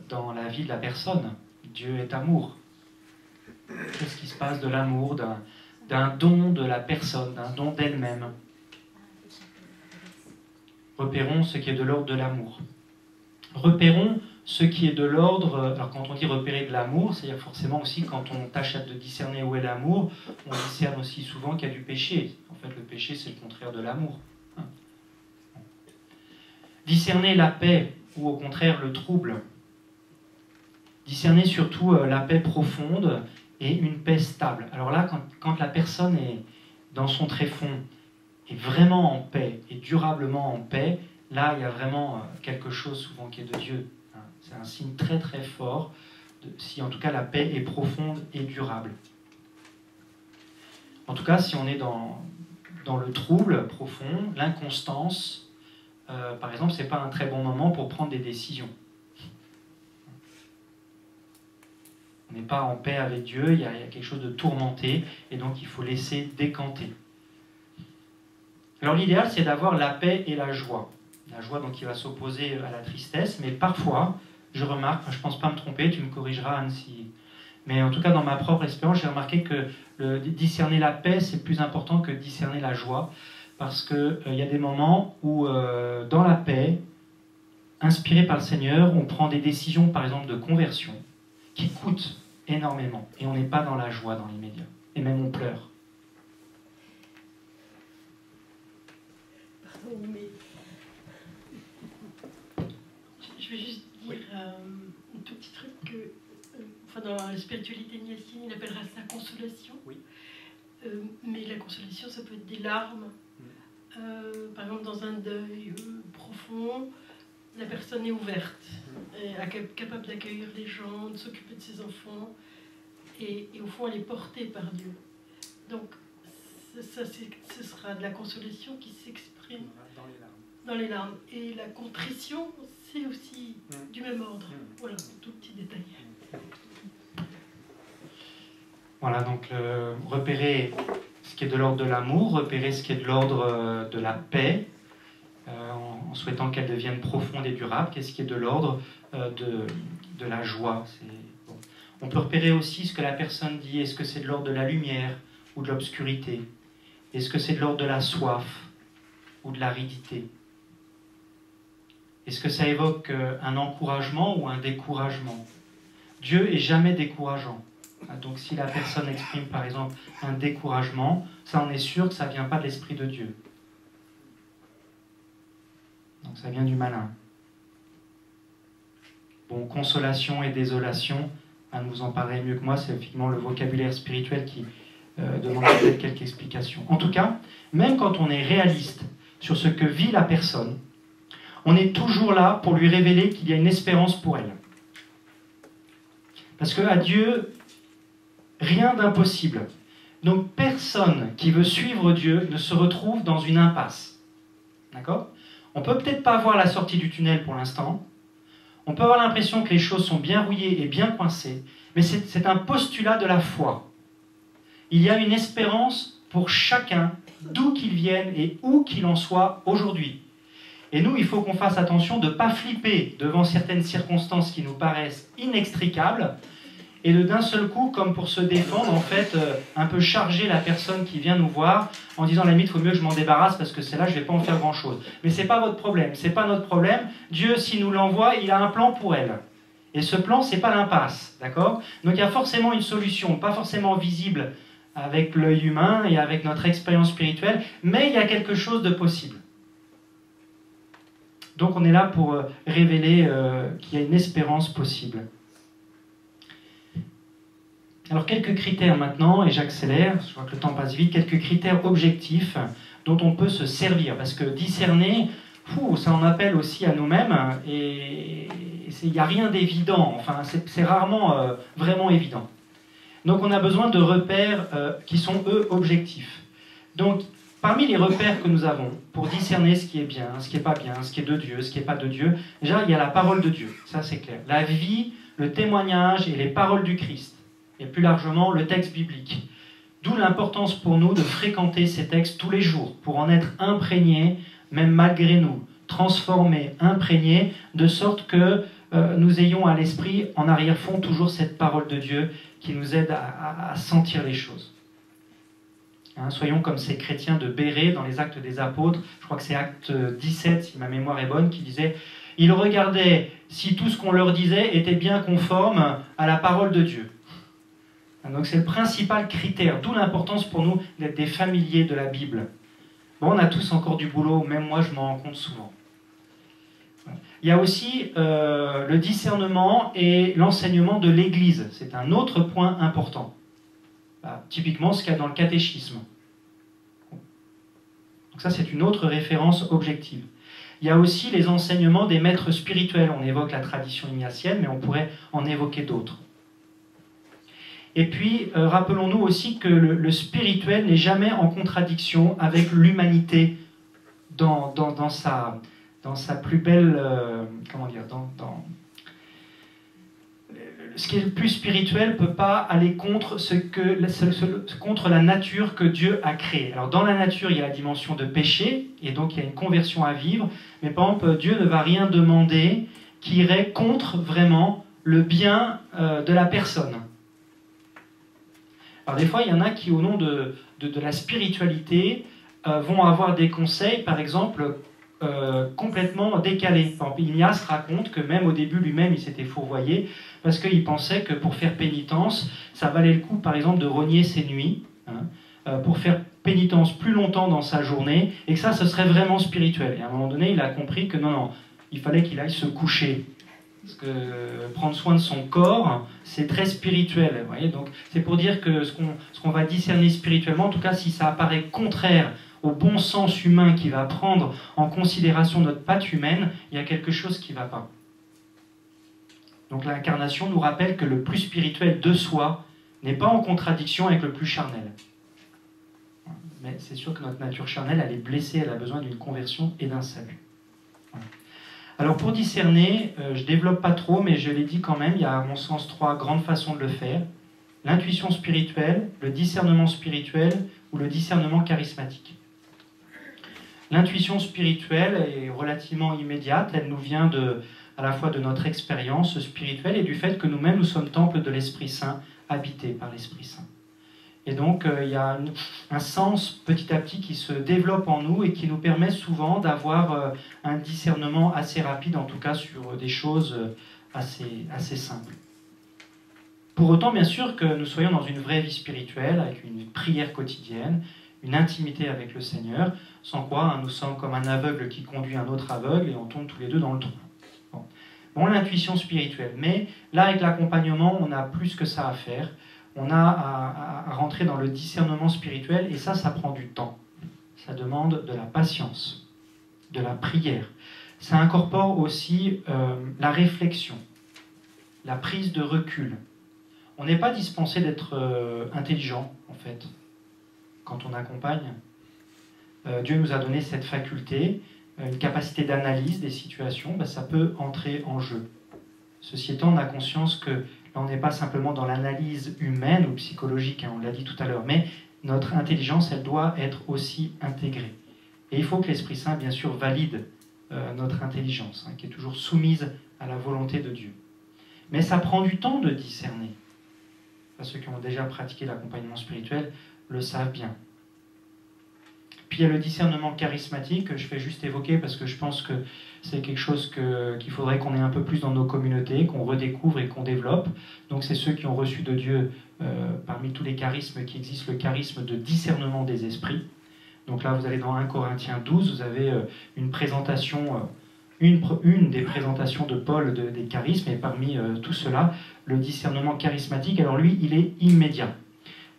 dans la vie de la personne? Dieu est amour. Qu'est-ce qui se passe de l'amour, d'un don de la personne, d'un don d'elle-même? Repérons ce qui est de l'ordre de l'amour. Repérons ce qui est de l'ordre... Alors quand on dit repérer de l'amour, c'est-à-dire forcément aussi quand on tâche de discerner où est l'amour, on discerne aussi souvent qu'il y a du péché. En fait, le péché, c'est le contraire de l'amour. Discerner la paix ou au contraire le trouble. Discerner surtout la paix profonde et une paix stable. Alors là, quand la personne est dans son tréfonds, est vraiment en paix et durablement en paix, là, il y a vraiment quelque chose souvent qui est de Dieu. Hein. C'est un signe très très fort, si en tout cas la paix est profonde et durable. En tout cas, si on est dans le trouble profond, l'inconstance, par exemple, ce n'est pas un très bon moment pour prendre des décisions. On n'est pas en paix avec Dieu, il y a quelque chose de tourmenté, et donc il faut laisser décanter. Alors l'idéal, c'est d'avoir la paix et la joie. La joie, donc, qui va s'opposer à la tristesse, mais parfois, je remarque, je ne pense pas me tromper, tu me corrigeras, Anne, si... Mais en tout cas, dans ma propre expérience, j'ai remarqué que discerner la paix, c'est plus important que discerner la joie, parce qu'il y a des moments où, dans la paix, inspiré par le Seigneur, on prend des décisions, par exemple, de conversion, qui coûtent énormément, et on n'est pas dans la joie dans l'immédiat, et même on pleure. Pardon, mais je vais juste dire un tout petit truc que, enfin, dans la spiritualité ignatienne, il appellera ça consolation. Oui. Mais la consolation, ça peut être des larmes. Par exemple, dans un deuil profond, la personne est ouverte, est capable d'accueillir les gens, de s'occuper de ses enfants, et au fond, elle est portée par Dieu. Donc, ce sera de la consolation qui s'exprime dans les larmes. Et la contrition, c'est aussi du même ordre. Voilà, un tout petit détail. Voilà, donc repérer ce qui est de l'ordre de l'amour, repérer ce qui est de l'ordre de la paix, en souhaitant qu'elle devienne profonde et durable, qu'est-ce qui est de l'ordre de la joie. Bon. On peut repérer aussi ce que la personne dit, est-ce que c'est de l'ordre de la lumière ou de l'obscurité, est-ce que c'est de l'ordre de la soif ou de l'aridité, est-ce que ça évoque un encouragement ou un découragement. Dieu est jamais décourageant. Donc si la personne exprime par exemple un découragement, ça on est sûr que ça ne vient pas de l'Esprit de Dieu. Donc ça vient du malin. Bon, consolation et désolation, Anne vous en parlerez mieux que moi, c'est effectivement le vocabulaire spirituel qui demande peut-être quelques explications. En tout cas, même quand on est réaliste sur ce que vit la personne, on est toujours là pour lui révéler qu'il y a une espérance pour elle. Parce qu'à Dieu, rien d'impossible. Donc personne qui veut suivre Dieu ne se retrouve dans une impasse. D'accord ? On peut peut-être pas voir la sortie du tunnel pour l'instant. On peut avoir l'impression que les choses sont bien rouillées et bien coincées. Mais c'est un postulat de la foi. Il y a une espérance pour chacun, d'où qu'il vienne et où qu'il en soit aujourd'hui. Et nous, il faut qu'on fasse attention de ne pas flipper devant certaines circonstances qui nous paraissent inextricables, et d'un seul coup, comme pour se défendre, en fait, un peu charger la personne qui vient nous voir en disant, à la limite, il faut mieux que je m'en débarrasse parce que celle-là, je ne vais pas en faire grand-chose. Mais ce n'est pas votre problème, ce n'est pas notre problème. Dieu, s'il nous l'envoie, il a un plan pour elle. Et ce plan, ce n'est pas l'impasse, d'accord ? Donc il y a forcément une solution, pas forcément visible avec l'œil humain et avec notre expérience spirituelle, mais il y a quelque chose de possible. Donc on est là pour révéler qu'il y a une espérance possible. Alors quelques critères maintenant, et j'accélère, je vois que le temps passe vite, quelques critères objectifs dont on peut se servir, parce que discerner, ça en appelle aussi à nous-mêmes, et il n'y a rien d'évident, enfin c'est rarement vraiment évident. Donc on a besoin de repères qui sont eux objectifs. Donc parmi les repères que nous avons pour discerner ce qui est bien, ce qui n'est pas bien, ce qui est de Dieu, ce qui n'est pas de Dieu, déjà il y a la parole de Dieu, ça c'est clair. La vie, le témoignage et les paroles du Christ. Et plus largement le texte biblique. D'où l'importance pour nous de fréquenter ces textes tous les jours, pour en être imprégnés, même malgré nous, transformés, imprégnés, de sorte que nous ayons à l'esprit, en arrière-fond, toujours cette parole de Dieu qui nous aide à sentir les choses. Hein, soyons comme ces chrétiens de Bérée dans les Actes des Apôtres, je crois que c'est Acte 17, si ma mémoire est bonne, qui disait « Ils regardaient si tout ce qu'on leur disait était bien conforme à la parole de Dieu. » Donc c'est le principal critère, d'où l'importance pour nous d'être des familiers de la Bible. Bon, on a tous encore du boulot, même moi je m'en rends compte souvent. Il y a aussi le discernement et l'enseignement de l'Église. C'est un autre point important. Typiquement ce qu'il y a dans le catéchisme. Donc ça c'est une autre référence objective. Il y a aussi les enseignements des maîtres spirituels. On évoque la tradition ignatienne, mais on pourrait en évoquer d'autres. Et puis, rappelons-nous aussi que le spirituel n'est jamais en contradiction avec l'humanité dans sa plus belle... comment dire ce qui est le plus spirituel ne peut pas aller contre, contre la nature que Dieu a créée. Alors dans la nature, il y a la dimension de péché, et donc il y a une conversion à vivre, mais par exemple, Dieu ne va rien demander qui irait contre vraiment le bien de la personne. Alors des fois, il y en a qui, au nom de la spiritualité, vont avoir des conseils, par exemple, complètement décalés. Par exemple, Ignace raconte que même au début, lui-même, il s'était fourvoyé, parce qu'il pensait que pour faire pénitence, ça valait le coup, par exemple, de rogner ses nuits, pour faire pénitence plus longtemps dans sa journée, et que ça, ce serait vraiment spirituel. Et à un moment donné, il a compris que non, il fallait qu'il aille se coucher. Parce que prendre soin de son corps, c'est très spirituel. Vous voyez, donc c'est pour dire que ce qu'on va discerner spirituellement, en tout cas si ça apparaît contraire au bon sens humain qui va prendre en considération notre patte humaine, il y a quelque chose qui ne va pas. Donc l'incarnation nous rappelle que le plus spirituel de soi n'est pas en contradiction avec le plus charnel. Mais c'est sûr que notre nature charnelle, elle est blessée, elle a besoin d'une conversion et d'un salut. Voilà. Alors pour discerner, je ne développe pas trop, mais je l'ai dit quand même, il y a à mon sens 3 grandes façons de le faire. L'intuition spirituelle, le discernement spirituel ou le discernement charismatique. L'intuition spirituelle est relativement immédiate, elle nous vient à la fois de notre expérience spirituelle et du fait que nous-mêmes nous sommes temple de l'Esprit Saint, habités par l'Esprit Saint. Et donc il y a un sens petit à petit qui se développe en nous et qui nous permet souvent d'avoir un discernement assez rapide, en tout cas sur des choses assez simples. Pour autant, bien sûr, que nous soyons dans une vraie vie spirituelle, avec une prière quotidienne, une intimité avec le Seigneur, sans quoi nous sommes comme un aveugle qui conduit un autre aveugle et on tombe tous les deux dans le trou. Bon, l'intuition spirituelle. Mais là, avec l'accompagnement, on a plus que ça à faire. On a à rentrer dans le discernement spirituel et ça prend du temps. Ça demande de la patience, de la prière. Ça incorpore aussi la réflexion, la prise de recul. On n'est pas dispensé d'être intelligent, en fait, quand on accompagne. Dieu nous a donné cette faculté, une capacité d'analyse des situations, ça peut entrer en jeu. Ceci étant, on a conscience que là, on n'est pas simplement dans l'analyse humaine ou psychologique, on l'a dit tout à l'heure, mais notre intelligence, elle doit être aussi intégrée. Et il faut que l'Esprit Saint, bien sûr, valide notre intelligence, qui est toujours soumise à la volonté de Dieu. Mais ça prend du temps de discerner. Ceux qui ont déjà pratiqué l'accompagnement spirituel le savent bien. Puis il y a le discernement charismatique que je vais juste évoquer parce que je pense que c'est quelque chose qu'il faudrait qu'on ait un peu plus dans nos communautés, qu'on redécouvre et qu'on développe. Donc c'est ceux qui ont reçu de Dieu, parmi tous les charismes qui existent, le charisme de discernement des esprits. Donc là, vous allez dans 1 Corinthiens 12, vous avez une présentation, une des présentations de Paul des charismes, et parmi tout cela, le discernement charismatique, alors lui, il est immédiat.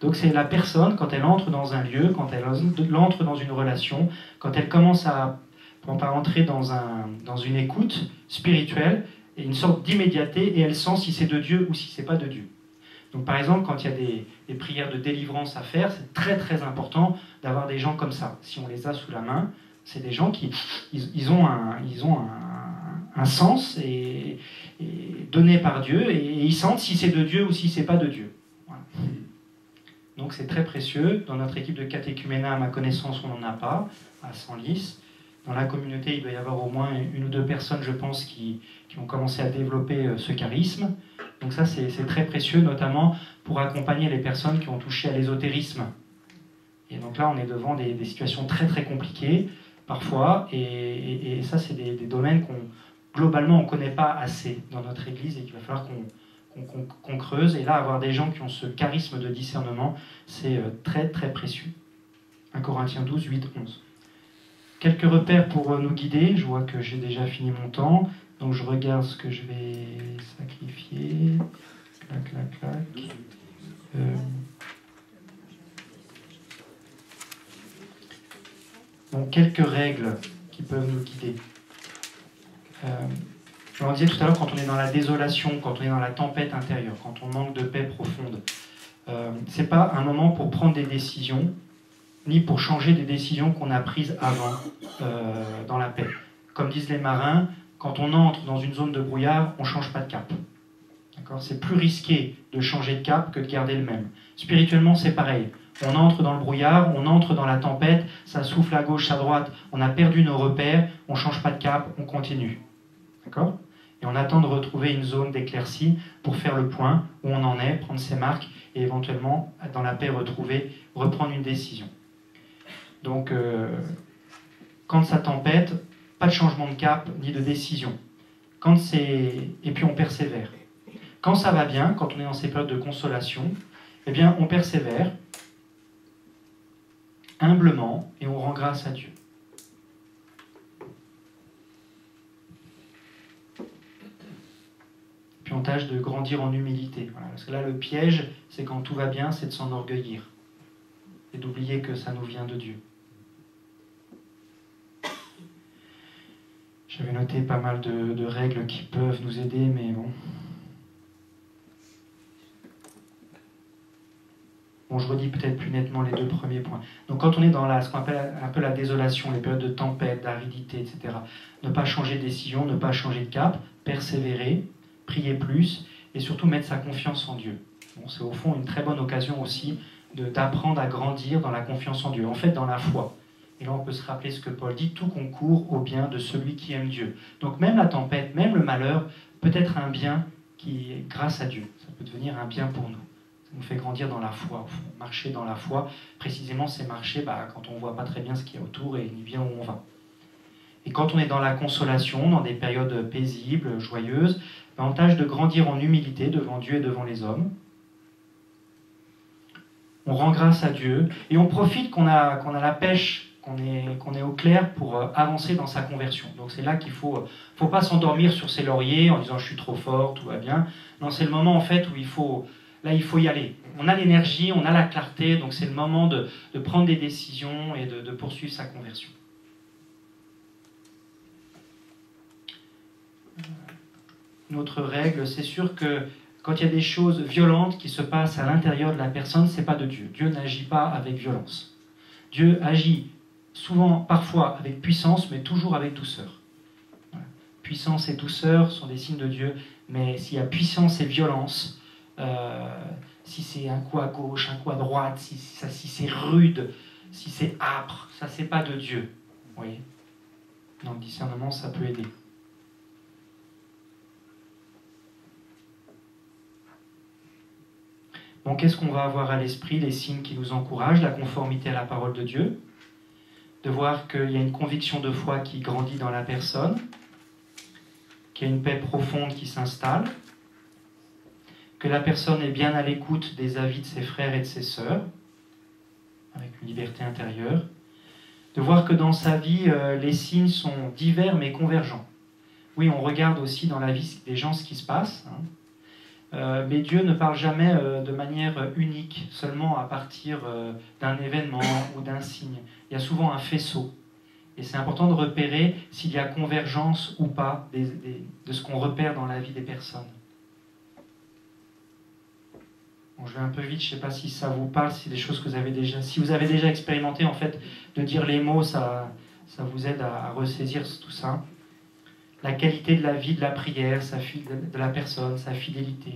Donc c'est la personne, quand elle entre dans un lieu, quand elle entre dans une relation, quand elle commence à entrer dans une écoute spirituelle, et une sorte d'immédiateté, et elle sent si c'est de Dieu ou si c'est pas de Dieu. Donc par exemple, quand il y a des prières de délivrance à faire, c'est très très important d'avoir des gens comme ça. Si on les a sous la main, c'est des gens qui ils ont un sens et donné par Dieu, et ils sentent si c'est de Dieu ou si c'est pas de Dieu. Voilà. Donc c'est très précieux. Dans notre équipe de catéchuménat, à ma connaissance, on n'en a pas, à Senlis. Dans la communauté, il doit y avoir au moins 1 ou 2 personnes, je pense, qui ont commencé à développer ce charisme. Donc ça, c'est très précieux, notamment pour accompagner les personnes qui ont touché à l'ésotérisme. Et donc là, on est devant des situations très très compliquées, parfois, et ça, c'est des domaines globalement, on ne connaît pas assez dans notre Église et qu'il va falloir qu'on creuse. Et là, avoir des gens qui ont ce charisme de discernement, c'est très très précieux. 1 Corinthiens 12, 8, 11. Quelques repères pour nous guider. Je vois que j'ai déjà fini mon temps, donc je regarde ce que je vais sacrifier. Clac, clac, clac. Donc quelques règles qui peuvent nous guider. On disait tout à l'heure, quand on est dans la désolation, quand on est dans la tempête intérieure, quand on manque de paix profonde, ce n'est pas un moment pour prendre des décisions, ni pour changer des décisions qu'on a prises avant dans la paix. Comme disent les marins, quand on entre dans une zone de brouillard, on ne change pas de cap. C'est plus risqué de changer de cap que de garder le même. Spirituellement, c'est pareil. On entre dans le brouillard, on entre dans la tempête, ça souffle à gauche, à droite, on a perdu nos repères, on ne change pas de cap, on continue. D'accord ? Et on attend de retrouver une zone d'éclaircie pour faire le point, où on en est, prendre ses marques, et éventuellement, dans la paix retrouvée, reprendre une décision. Donc, quand ça tempête, pas de changement de cap, ni de décision. Et puis on persévère. Quand ça va bien, quand on est dans ces périodes de consolation, eh bien, on persévère humblement et on rend grâce à Dieu. Puis on tâche de grandir en humilité. Voilà. Parce que là, le piège, c'est quand tout va bien, c'est de s'enorgueillir et d'oublier que ça nous vient de Dieu. J'avais noté pas mal de règles qui peuvent nous aider, mais bon. Bon, je redis peut-être plus nettement les deux premiers points. Donc quand on est dans ce qu'on appelle un peu la désolation, les périodes de tempête, d'aridité, etc., ne pas changer de décision, ne pas changer de cap, persévérer, prier plus, et surtout mettre sa confiance en Dieu. Bon, c'est au fond une très bonne occasion aussi d'apprendre à grandir dans la confiance en Dieu, en fait dans la foi. Et là on peut se rappeler ce que Paul dit, tout concourt au bien de celui qui aime Dieu. Donc même la tempête, même le malheur, peut être un bien qui est grâce à Dieu. Ça peut devenir un bien pour nous. Ça nous fait grandir dans la foi, au fond. Marcher dans la foi, précisément c'est marcher quand on ne voit pas très bien ce qu'il y a autour et ni bien où on va. Et quand on est dans la consolation, dans des périodes paisibles, joyeuses, on tâche de grandir en humilité devant Dieu et devant les hommes. On rend grâce à Dieu et on profite qu'on a la pêche, qu'on est au clair pour avancer dans sa conversion. Donc c'est là qu'il faut pas s'endormir sur ses lauriers en disant je suis trop fort, tout va bien. Non, c'est le moment en fait où il faut y aller. On a l'énergie, on a la clarté, donc c'est le moment de prendre des décisions et de poursuivre sa conversion. Une autre règle, c'est sûr que quand il y a des choses violentes qui se passent à l'intérieur de la personne, ce n'est pas de Dieu. Dieu n'agit pas avec violence. Dieu agit souvent, parfois avec puissance, mais toujours avec douceur. Voilà. Puissance et douceur sont des signes de Dieu, mais s'il y a puissance et violence, si c'est un coup à gauche, un coup à droite, si c'est rude, si c'est âpre, ça c'est pas de Dieu. Vous voyez ? Dans le discernement, ça peut aider. Donc, qu'est-ce qu'on va avoir à l'esprit? Les signes qui nous encouragent, la conformité à la parole de Dieu, de voir qu'il y a une conviction de foi qui grandit dans la personne, qu'il y a une paix profonde qui s'installe, que la personne est bien à l'écoute des avis de ses frères et de ses sœurs, avec une liberté intérieure, de voir que dans sa vie, les signes sont divers mais convergents. Oui, on regarde aussi dans la vie des gens ce qui se passe, mais Dieu ne parle jamais de manière unique, seulement à partir d'un événement ou d'un signe. Il y a souvent un faisceau. Et c'est important de repérer s'il y a convergence ou pas de ce qu'on repère dans la vie des personnes. Bon, je vais un peu vite, je ne sais pas si ça vous parle, si c'est des choses que vous avez déjà... Si vous avez déjà expérimenté, en fait, de dire les mots, ça vous aide à ressaisir tout ça. La qualité de la vie, de la prière, de la personne, sa fidélité.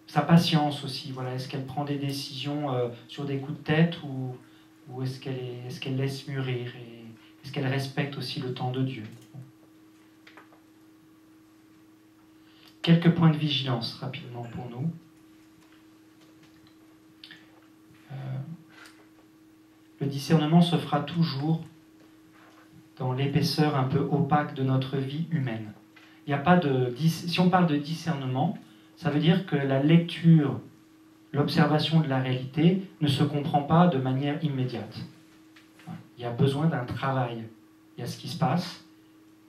Sa patience aussi, voilà. Est-ce qu'elle prend des décisions sur des coups de tête ou est-ce qu'elle laisse mûrir et est-ce qu'elle respecte aussi le temps de Dieu? Quelques points de vigilance rapidement pour nous. Le discernement se fera toujours dans l'épaisseur un peu opaque de notre vie humaine. Il n'y a pas si on parle de discernement, ça veut dire que la lecture, l'observation de la réalité ne se comprend pas de manière immédiate. Il y a besoin d'un travail. Il y a ce qui se passe,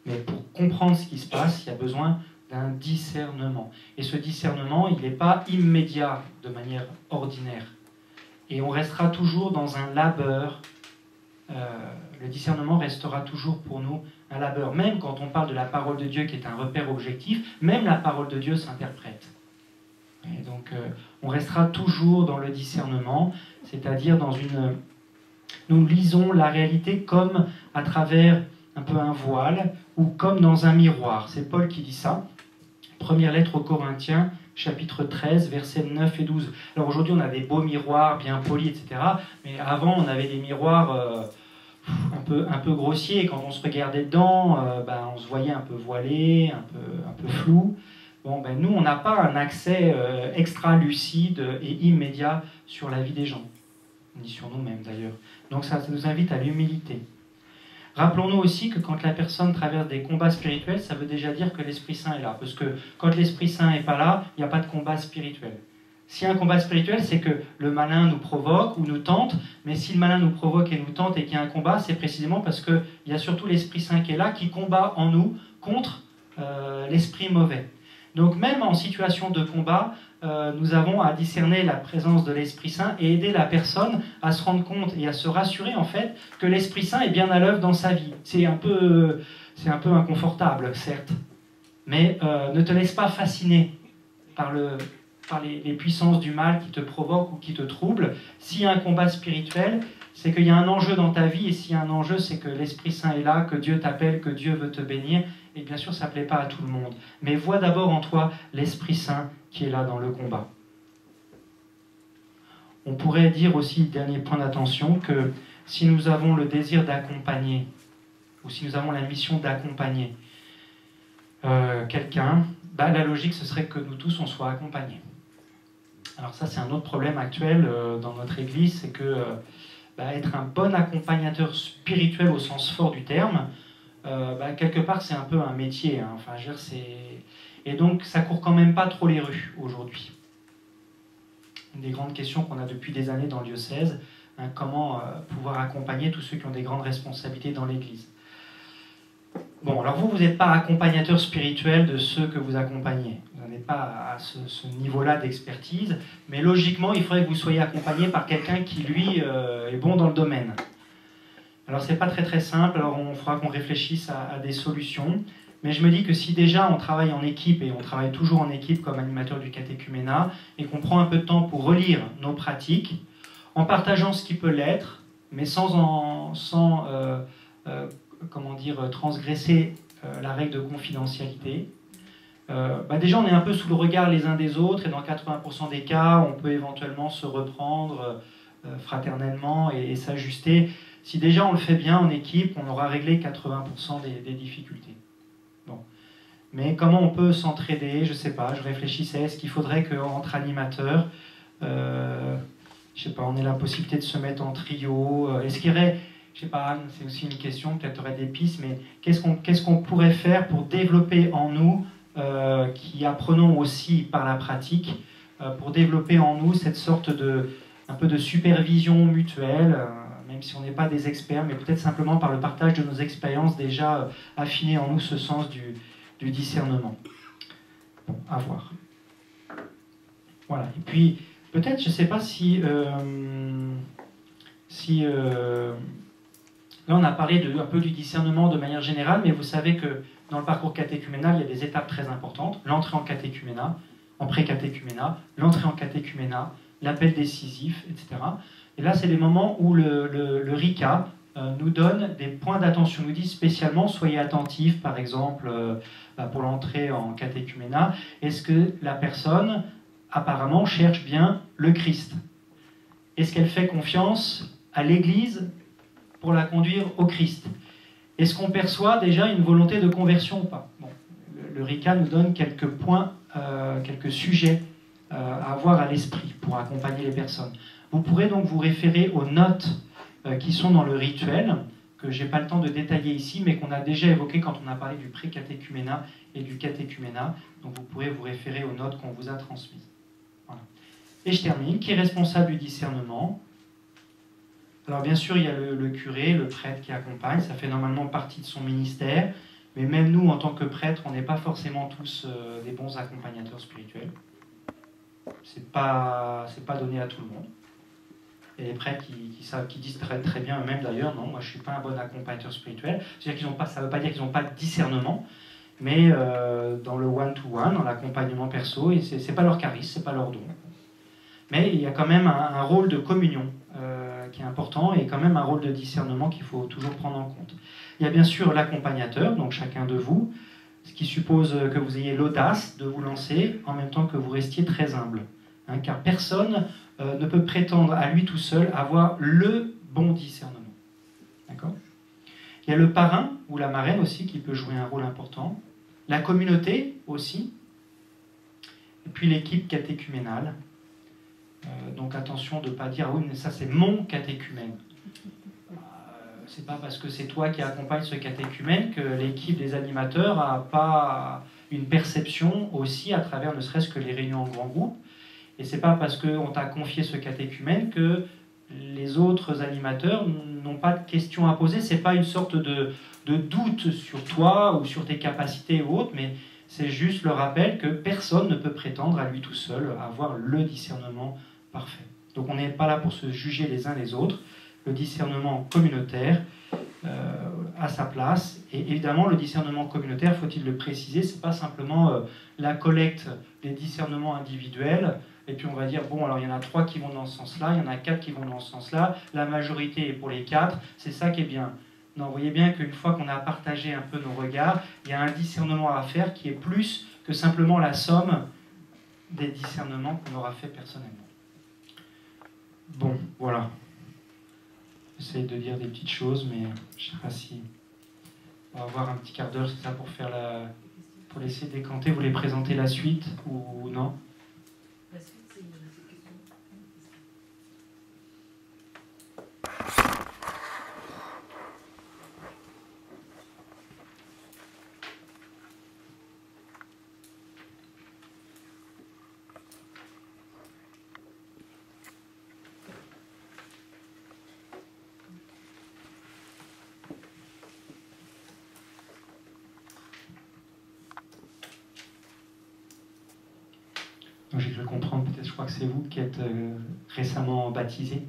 mais pour comprendre ce qui se passe, il y a besoin d'un discernement. Et ce discernement, il n'est pas immédiat de manière ordinaire. Et on restera toujours dans un labeur le discernement restera toujours pour nous un labeur. Même quand on parle de la parole de Dieu qui est un repère objectif, même la parole de Dieu s'interprète. Et donc on restera toujours dans le discernement, c'est-à-dire nous lisons la réalité comme à travers un peu un voile ou comme dans un miroir. C'est Paul qui dit ça. Première lettre aux Corinthiens, chapitre 13, versets 9 et 12. Alors aujourd'hui, on a des beaux miroirs bien polis, etc. Mais avant, on avait des miroirs un peu grossiers. Et quand on se regardait dedans, on se voyait un peu voilé, un peu flou. Bon, nous, on n'a pas un accès extra lucide et immédiat sur la vie des gens, ni sur nous-mêmes d'ailleurs. Donc ça nous invite à l'humilité. Rappelons-nous aussi que quand la personne traverse des combats spirituels, ça veut déjà dire que l'Esprit Saint est là. Parce que quand l'Esprit Saint n'est pas là, il n'y a pas de combat spirituel. S'il y a un combat spirituel, c'est que le malin nous provoque ou nous tente. Mais si le malin nous provoque et nous tente et qu'il y a un combat, c'est précisément parce qu'il y a surtout l'Esprit Saint qui est là, qui combat en nous contre l'esprit mauvais. Donc même en situation de combat, nous avons à discerner la présence de l'Esprit Saint et aider la personne à se rendre compte et à se rassurer en fait que l'Esprit Saint est bien à l'œuvre dans sa vie. C'est un peu inconfortable, certes, mais ne te laisse pas fasciner par les puissances du mal qui te provoquent ou qui te troublent. S'il y a un combat spirituel, c'est qu'il y a un enjeu dans ta vie, et s'il y a un enjeu, c'est que l'Esprit Saint est là, que Dieu t'appelle, que Dieu veut te bénir, et bien sûr, ça ne plaît pas à tout le monde. Mais vois d'abord en toi l'Esprit Saint qui est là dans le combat. On pourrait dire aussi, dernier point d'attention, que si nous avons le désir d'accompagner, ou si nous avons la mission d'accompagner quelqu'un, la logique, ce serait que nous tous, on soit accompagnés. Alors ça, c'est un autre problème actuel dans notre Église, c'est que être un bon accompagnateur spirituel au sens fort du terme, quelque part, c'est un peu un métier. Hein. Enfin, je veux dire, et donc, ça court quand même pas trop les rues aujourd'hui. Une des grandes questions qu'on a depuis des années dans le diocèse, hein, comment pouvoir accompagner tous ceux qui ont des grandes responsabilités dans l'Église. Bon, alors vous n'êtes pas accompagnateur spirituel de ceux que vous accompagnez. Vous n'êtes pas à ce niveau-là d'expertise, mais logiquement, il faudrait que vous soyez accompagné par quelqu'un qui, lui, est bon dans le domaine. Alors, c'est pas très très simple, alors on fera qu'on réfléchisse à des solutions. Mais je me dis que si déjà on travaille en équipe, et on travaille toujours en équipe comme animateur du catéchuménat, et qu'on prend un peu de temps pour relire nos pratiques, en partageant ce qui peut l'être, mais sans transgresser la règle de confidentialité, déjà on est un peu sous le regard les uns des autres, et dans 80% des cas, on peut éventuellement se reprendre fraternellement et s'ajuster. Si déjà on le fait bien en équipe, on aura réglé 80% des difficultés. Bon. Mais comment on peut s'entraider? Je ne sais pas, je réfléchissais, est-ce qu'il faudrait qu'entre animateurs, je sais pas, on ait la possibilité de se mettre en trio? Est-ce qu'il y aurait, je sais pas, c'est aussi une question, peut-être aurait des pistes, mais qu'est-ce qu'on pourrait faire pour développer en nous, qui apprenons aussi par la pratique, pour développer en nous cette sorte un peu de supervision mutuelle, même si on n'est pas des experts, mais peut-être simplement par le partage de nos expériences déjà affiner en nous ce sens du discernement. Bon, à voir. Voilà. Et puis, peut-être, je ne sais pas si là, on a parlé un peu du discernement de manière générale, mais vous savez que dans le parcours catéchuménal, il y a des étapes très importantes. L'entrée en catéchuménat, en pré-catéchuménat, l'entrée en catéchuménat, l'appel décisif, etc. Et là, c'est les moments où le RICA nous donne des points d'attention, nous dit spécialement, soyez attentifs, par exemple, pour l'entrée en catéchuménat. Est-ce que la personne, apparemment, cherche bien le Christ? Est-ce qu'elle fait confiance à l'Église pour la conduire au Christ? Est-ce qu'on perçoit déjà une volonté de conversion ou pas? Bon, le RICA nous donne quelques points, quelques sujets à avoir à l'esprit pour accompagner les personnes. Vous pourrez donc vous référer aux notes qui sont dans le rituel, que je n'ai pas le temps de détailler ici, mais qu'on a déjà évoqué quand on a parlé du pré-catéchuménat et du catéchuménat. Donc vous pourrez vous référer aux notes qu'on vous a transmises. Voilà. Et je termine. Qui est responsable du discernement? Alors bien sûr, il y a le curé, le prêtre qui accompagne, ça fait normalement partie de son ministère, mais même nous, en tant que prêtres, on n'est pas forcément tous des bons accompagnateurs spirituels. C'est pas donné à tout le monde. Il y a des prêtres qui disent très bien eux-mêmes d'ailleurs, non, moi je ne suis pas un bon accompagnateur spirituel. C'est-à-dire qu'ils ont pas, ça ne veut pas dire qu'ils n'ont pas de discernement, mais dans le one-to-one, dans l'accompagnement perso, ce n'est pas leur charisme, ce n'est pas leur don. Mais il y a quand même un rôle de communion qui est important et quand même un rôle de discernement qu'il faut toujours prendre en compte. Il y a bien sûr l'accompagnateur, donc chacun de vous, ce qui suppose que vous ayez l'audace de vous lancer en même temps que vous restiez très humble. Hein, car personne ne peut prétendre à lui tout seul avoir le bon discernement. D'accord ? Il y a le parrain ou la marraine aussi qui peut jouer un rôle important. La communauté aussi. Et puis l'équipe catéchuménale. Donc attention de ne pas dire « oui, mais ça c'est mon catéchumène ». C'est pas parce que c'est toi qui accompagne ce catéchumène que l'équipe des animateurs n'a pas une perception aussi à travers ne serait-ce que les réunions en grand groupe. Et c'est pas parce qu'on t'a confié ce catéchumène que les autres animateurs n'ont pas de questions à poser. C'est pas une sorte de doute sur toi ou sur tes capacités ou autres, mais c'est juste le rappel que personne ne peut prétendre à lui tout seul avoir le discernement parfait. Donc on n'est pas là pour se juger les uns les autres. Le discernement communautaire à sa place. Et évidemment, le discernement communautaire, faut-il le préciser, c'est pas simplement la collecte des discernements individuels, et puis on va dire, bon, alors il y en a 3 qui vont dans ce sens-là, il y en a 4 qui vont dans ce sens-là, la majorité est pour les 4, c'est ça qui est bien. Non, vous voyez bien qu'une fois qu'on a partagé un peu nos regards, il y a un discernement à faire qui est plus que simplement la somme des discernements qu'on aura fait personnellement. Bon, voilà. J'essaie de dire des petites choses, mais je ne sais pas si on va avoir un petit quart d'heure, c'est ça, pour laisser décanter. Vous voulez présenter la suite ou non? La suite, c'est une question. Donc j'ai cru comprendre, peut-être je crois que c'est vous qui êtes récemment baptisé.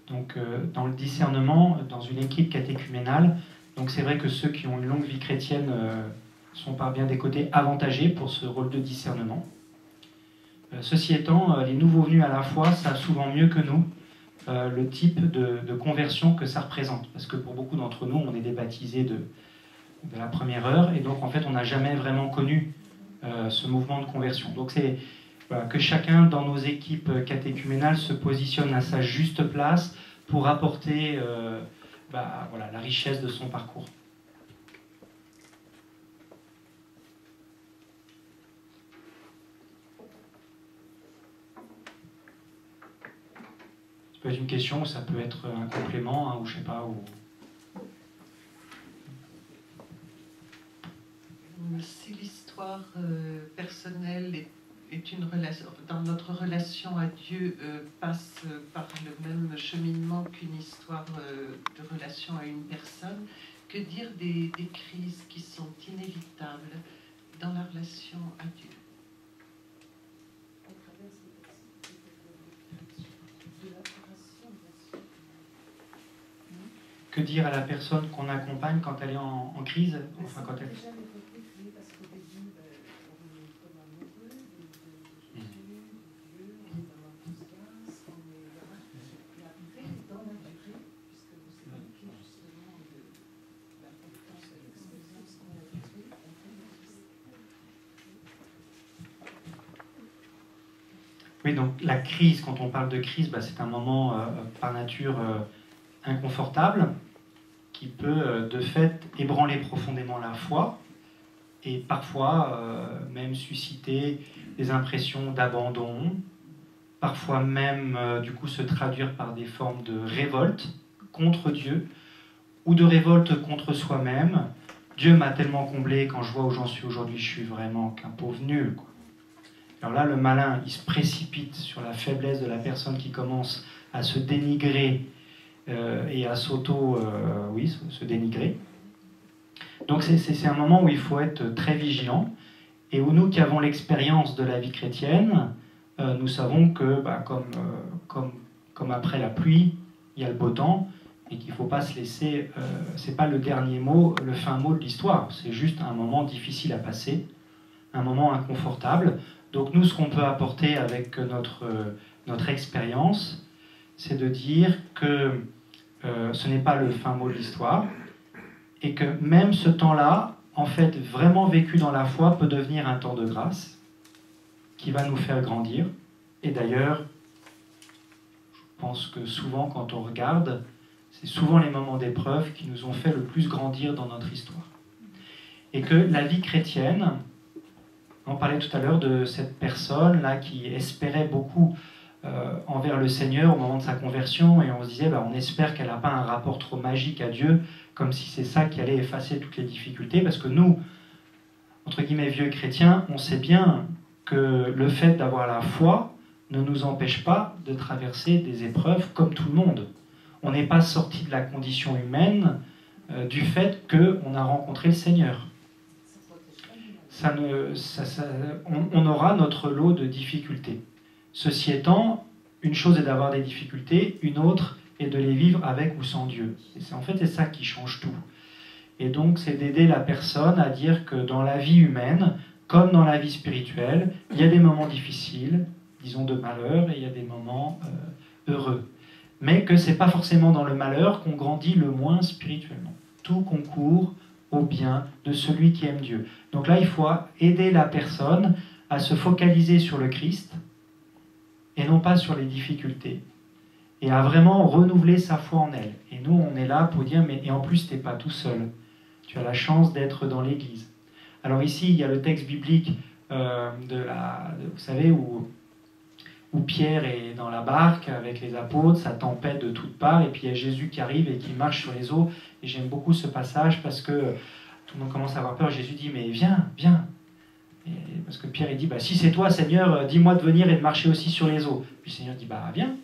Donc dans le discernement, dans une équipe catéchuménale, donc c'est vrai que ceux qui ont une longue vie chrétienne sont par bien des côtés avantagés pour ce rôle de discernement. Ceci étant, les nouveaux venus à la foi savent souvent mieux que nous le type de conversion que ça représente. Parce que pour beaucoup d'entre nous, on est des baptisés de la première heure, et donc en fait on n'a jamais vraiment connu ce mouvement de conversion. Donc c'est voilà, que chacun dans nos équipes catéchuménales se positionne à sa juste place pour apporter voilà, la richesse de son parcours. Ça peut être une question ou ça peut être un complément, hein, ou je sais pas. Ou... Si l'histoire personnelle est une relation, dans notre relation à Dieu passe par le même cheminement qu'une histoire de relation à une personne, que dire des crises qui sont inévitables dans la relation à Dieu? Que dire à la personne qu'on accompagne quand elle est en crise, enfin quand elle... Oui, donc la crise, quand on parle de crise, c'est un moment par nature inconfortable qui peut de fait ébranler profondément la foi et parfois même susciter des impressions d'abandon, parfois même du coup se traduire par des formes de révolte contre Dieu ou de révolte contre soi-même. Dieu m'a tellement comblé, quand je vois où j'en suis aujourd'hui, je suis vraiment qu'un pauvre nul, quoi. Alors là, le malin, il se précipite sur la faiblesse de la personne qui commence à se dénigrer et à se dénigrer. Donc c'est un moment où il faut être très vigilant et où nous qui avons l'expérience de la vie chrétienne, nous savons que, comme comme après la pluie, il y a le beau temps, et qu'il ne faut pas se laisser... c'est pas le dernier mot, le fin mot de l'histoire, c'est juste un moment difficile à passer, un moment inconfortable. Donc nous, ce qu'on peut apporter avec notre expérience, c'est de dire que ce n'est pas le fin mot de l'histoire, et que même ce temps-là, en fait, vraiment vécu dans la foi, peut devenir un temps de grâce, qui va nous faire grandir. Et d'ailleurs, je pense que souvent, quand on regarde, c'est souvent les moments d'épreuve qui nous ont fait le plus grandir dans notre histoire. Et que la vie chrétienne, on parlait tout à l'heure de cette personne-là qui espérait beaucoup envers le Seigneur au moment de sa conversion, et on se disait, on espère qu'elle n'a pas un rapport trop magique à Dieu, comme si c'est ça qui allait effacer toutes les difficultés, parce que nous, entre guillemets vieux chrétiens, on sait bien que le fait d'avoir la foi ne nous empêche pas de traverser des épreuves comme tout le monde. On n'est pas sorti de la condition humaine du fait qu'on a rencontré le Seigneur. On aura notre lot de difficultés. Ceci étant, une chose est d'avoir des difficultés, une autre est de les vivre avec ou sans Dieu. Et c'est ça qui change tout. Et donc, c'est d'aider la personne à dire que dans la vie humaine, comme dans la vie spirituelle, il y a des moments difficiles, disons de malheur, et il y a des moments heureux. Mais que ce n'est pas forcément dans le malheur qu'on grandit le moins spirituellement. Tout concourt au bien de celui qui aime Dieu. Donc là, il faut aider la personne à se focaliser sur le Christ, et non pas sur les difficultés, et à vraiment renouveler sa foi en elle. Et nous, on est là pour dire, mais et en plus, tu n'es pas tout seul. Tu as la chance d'être dans l'Église. Alors ici, il y a le texte biblique vous savez, où Pierre est dans la barque avec les apôtres, ça tempête de toutes parts, et puis il y a Jésus qui arrive et qui marche sur les eaux. Et j'aime beaucoup ce passage parce que tout le monde commence à avoir peur. Jésus dit, mais viens, viens. Et parce que Pierre, il dit, si c'est toi, Seigneur, dis-moi de venir et de marcher aussi sur les eaux. Puis le Seigneur dit, viens.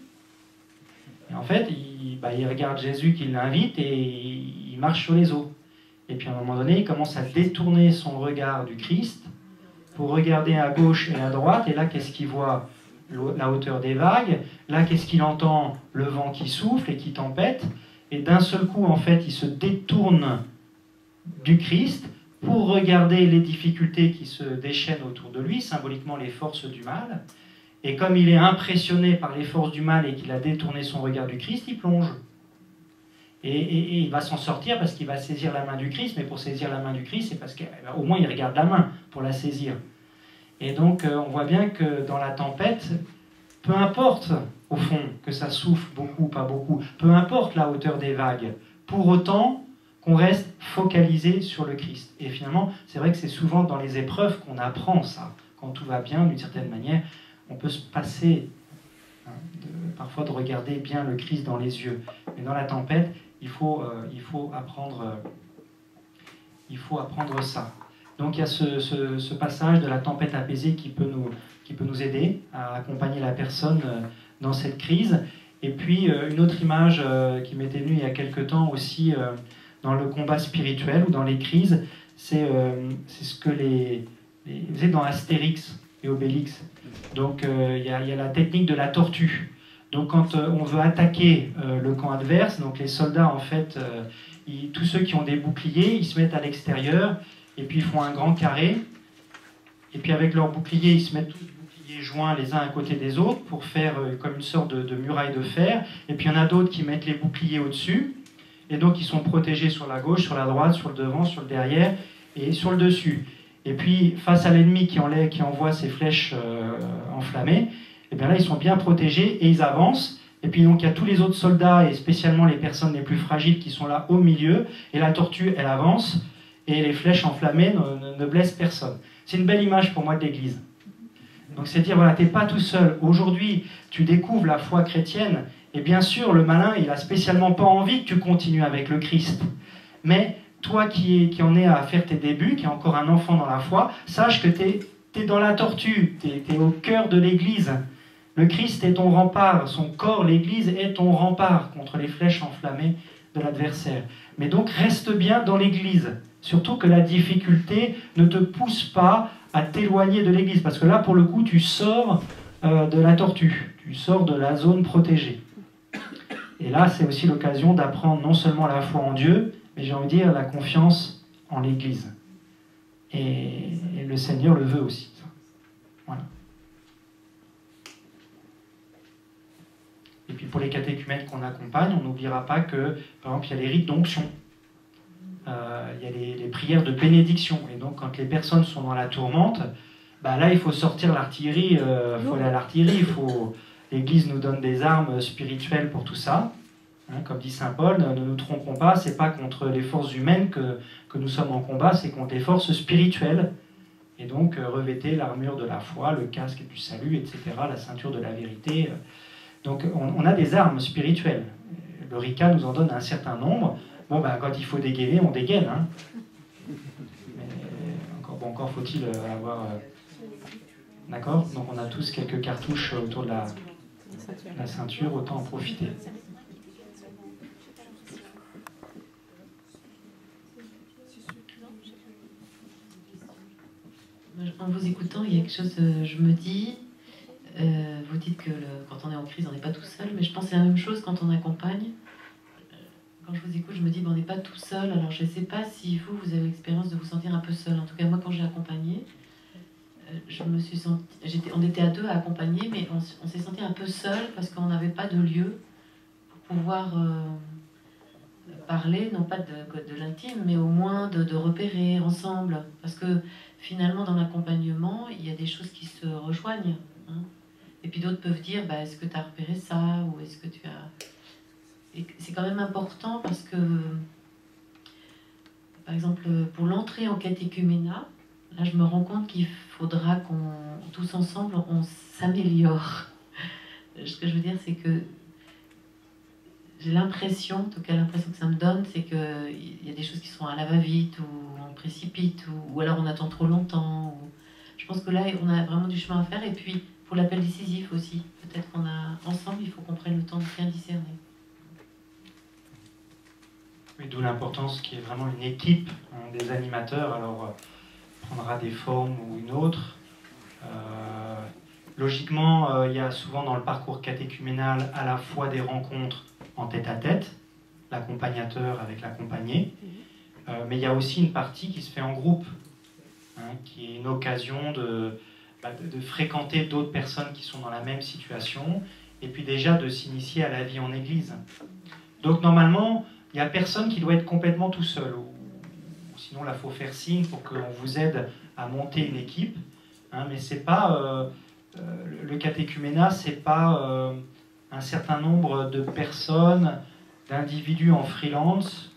Et en fait, il regarde Jésus qui l'invite et il marche sur les eaux. Et puis à un moment donné, il commence à détourner son regard du Christ pour regarder à gauche et à droite. Et là, qu'est-ce qu'il voit? La hauteur des vagues. Là, qu'est-ce qu'il entend? Le vent qui souffle et qui tempête. Et d'un seul coup, en fait, il se détourne du Christ pour regarder les difficultés qui se déchaînent autour de lui, symboliquement les forces du mal. Et comme il est impressionné par les forces du mal et qu'il a détourné son regard du Christ, il plonge. Et il va s'en sortir parce qu'il va saisir la main du Christ, mais pour saisir la main du Christ, c'est parce qu'au moins il regarde la main pour la saisir. Et donc on voit bien que dans la tempête, peu importe au fond que ça souffle beaucoup, pas beaucoup, peu importe la hauteur des vagues, pour autant qu'on reste focalisé sur le Christ. Et finalement, c'est vrai que c'est souvent dans les épreuves qu'on apprend ça. Quand tout va bien, d'une certaine manière, on peut se passer parfois de regarder bien le Christ dans les yeux. Mais dans la tempête, il faut apprendre ça. Donc il y a ce passage de la tempête apaisée qui peut nous aider à accompagner la personne dans cette crise. Et puis une autre image qui m'était venue il y a quelque temps aussi dans le combat spirituel ou dans les crises, c'est ce que vous savez, dans Astérix et Obélix. Donc il y a la technique de la tortue. Donc quand on veut attaquer le camp adverse, donc les soldats en fait, tous ceux qui ont des boucliers, ils se mettent à l'extérieur et puis ils font un grand carré. Et puis avec leurs boucliers, ils se mettent tous boucliers joints les uns à côté des autres pour faire comme une sorte de muraille de fer. Et puis il y en a d'autres qui mettent les boucliers au-dessus. Et donc ils sont protégés sur la gauche, sur la droite, sur le devant, sur le derrière et sur le dessus. Et puis face à l'ennemi qui envoie ses flèches enflammées, et bien là ils sont bien protégés et ils avancent. Et puis donc il y a tous les autres soldats et spécialement les personnes les plus fragiles qui sont là au milieu. Et la tortue elle avance et les flèches enflammées ne blessent personne. C'est une belle image pour moi de l'Église. Donc c'est dire voilà, t'es pas tout seul. Aujourd'hui tu découvres la foi chrétienne. Et bien sûr, le malin, il n'a spécialement pas envie que tu continues avec le Christ. Mais toi qui en es à faire tes débuts, qui es encore un enfant dans la foi, sache que tu es dans la tortue, tu es au cœur de l'Église. Le Christ est ton rempart, son corps, l'Église, est ton rempart contre les flèches enflammées de l'adversaire. Mais donc reste bien dans l'Église. Surtout que la difficulté ne te pousse pas à t'éloigner de l'Église. Parce que là, pour le coup, tu sors de la tortue, tu sors de la zone protégée. Et là, c'est aussi l'occasion d'apprendre non seulement la foi en Dieu, mais j'ai envie de dire la confiance en l'Église. Et le Seigneur le veut aussi. Voilà. Et puis pour les catéchumènes qu'on accompagne, on n'oubliera pas que, par exemple, il y a les rites d'onction. Il y a les prières de bénédiction. Et donc, quand les personnes sont dans la tourmente, bah là, il faut sortir l'artillerie. Il faut aller à l'artillerie. L'Église nous donne des armes spirituelles pour tout ça. Hein, comme dit saint Paul, ne nous trompons pas, c'est pas contre les forces humaines que nous sommes en combat, c'est contre les forces spirituelles. Et donc, revêtez l'armure de la foi, le casque du salut, etc., la ceinture de la vérité. Donc, on a des armes spirituelles. Le RICA nous en donne un certain nombre. Bon, ben, quand il faut dégainer, on dégaine. Hein. Mais encore faut-il avoir... D'accord? Donc, on a tous quelques cartouches autour de la ceinture, autant en profiter. En vous écoutant, il y a quelque chose, je me dis, vous dites que quand on est en crise, on n'est pas tout seul, mais je pense que c'est la même chose quand on accompagne. Quand je vous écoute, je me dis, on n'est pas tout seul. Alors je ne sais pas si vous avez l'expérience de vous sentir un peu seul. En tout cas, moi, quand j'ai accompagné, je me suis sentie, on était à deux à accompagner, mais on s'est senti un peu seul parce qu'on n'avait pas de lieu pour pouvoir parler, non pas de l'intime, mais au moins de repérer ensemble. Parce que finalement, dans l'accompagnement, il y a des choses qui se rejoignent. Hein. Et puis d'autres peuvent dire, bah, est-ce que tu as repéré ça? Ou est-ce que tu as... Et c'est quand même important parce que, par exemple, pour l'entrée en catéchuménat, là, je me rends compte qu'il faudra tous ensemble, on s'améliore. Ce que je veux dire, c'est que j'ai l'impression, en tout cas l'impression que ça me donne, c'est qu'il y a des choses qui sont à la va-vite, ou on précipite, ou alors on attend trop longtemps. Je pense que là, on a vraiment du chemin à faire. Et puis, pour l'appel décisif aussi, peut-être qu'on a, ensemble, il faut qu'on prenne le temps de bien discerner. Oui, d'où l'importance qu'il y ait vraiment une équipe, hein, des animateurs. Alors, prendra des formes ou une autre. Logiquement, il y a souvent dans le parcours catéchuménal à la fois des rencontres en tête-à-tête, l'accompagnateur avec l'accompagné, mais il y a aussi une partie qui se fait en groupe, hein, qui est une occasion de fréquenter d'autres personnes qui sont dans la même situation, et puis déjà de s'initier à la vie en Église. Donc normalement, il n'y a personne qui doit être complètement tout seul, ou sinon là, il faut faire signe pour qu'on vous aide à monter une équipe, hein, mais c'est pas... le catéchuménat, c'est pas un certain nombre de personnes, d'individus en freelance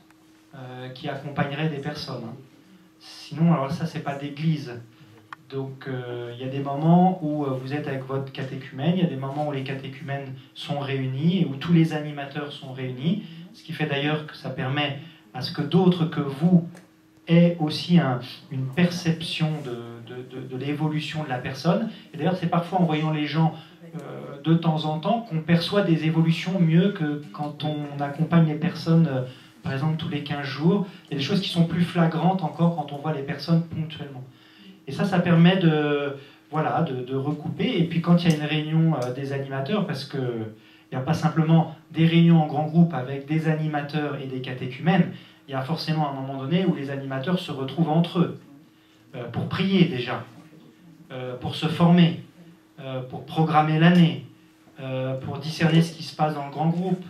qui accompagneraient des personnes. Hein. Sinon, alors ça, c'est pas d'église. Donc, il y a des moments où vous êtes avec votre catéchumène, il y a des moments où les catéchumènes sont réunis et où tous les animateurs sont réunis, ce qui fait d'ailleurs que ça permet à ce que d'autres que vous aient aussi une perception de l'évolution de la personne. Et d'ailleurs, c'est parfois en voyant les gens de temps en temps qu'on perçoit des évolutions mieux que quand on accompagne les personnes, par exemple, tous les 15 jours. Il y a des choses qui sont plus flagrantes encore quand on voit les personnes ponctuellement. Et ça permet de recouper. Et puis quand il y a une réunion des animateurs, parce qu'il n'y a pas simplement des réunions en grand groupe avec des animateurs et des catéchumènes, il y a forcément un moment donné où les animateurs se retrouvent entre eux, pour prier déjà, pour se former, pour programmer l'année, pour discerner ce qui se passe dans le grand groupe,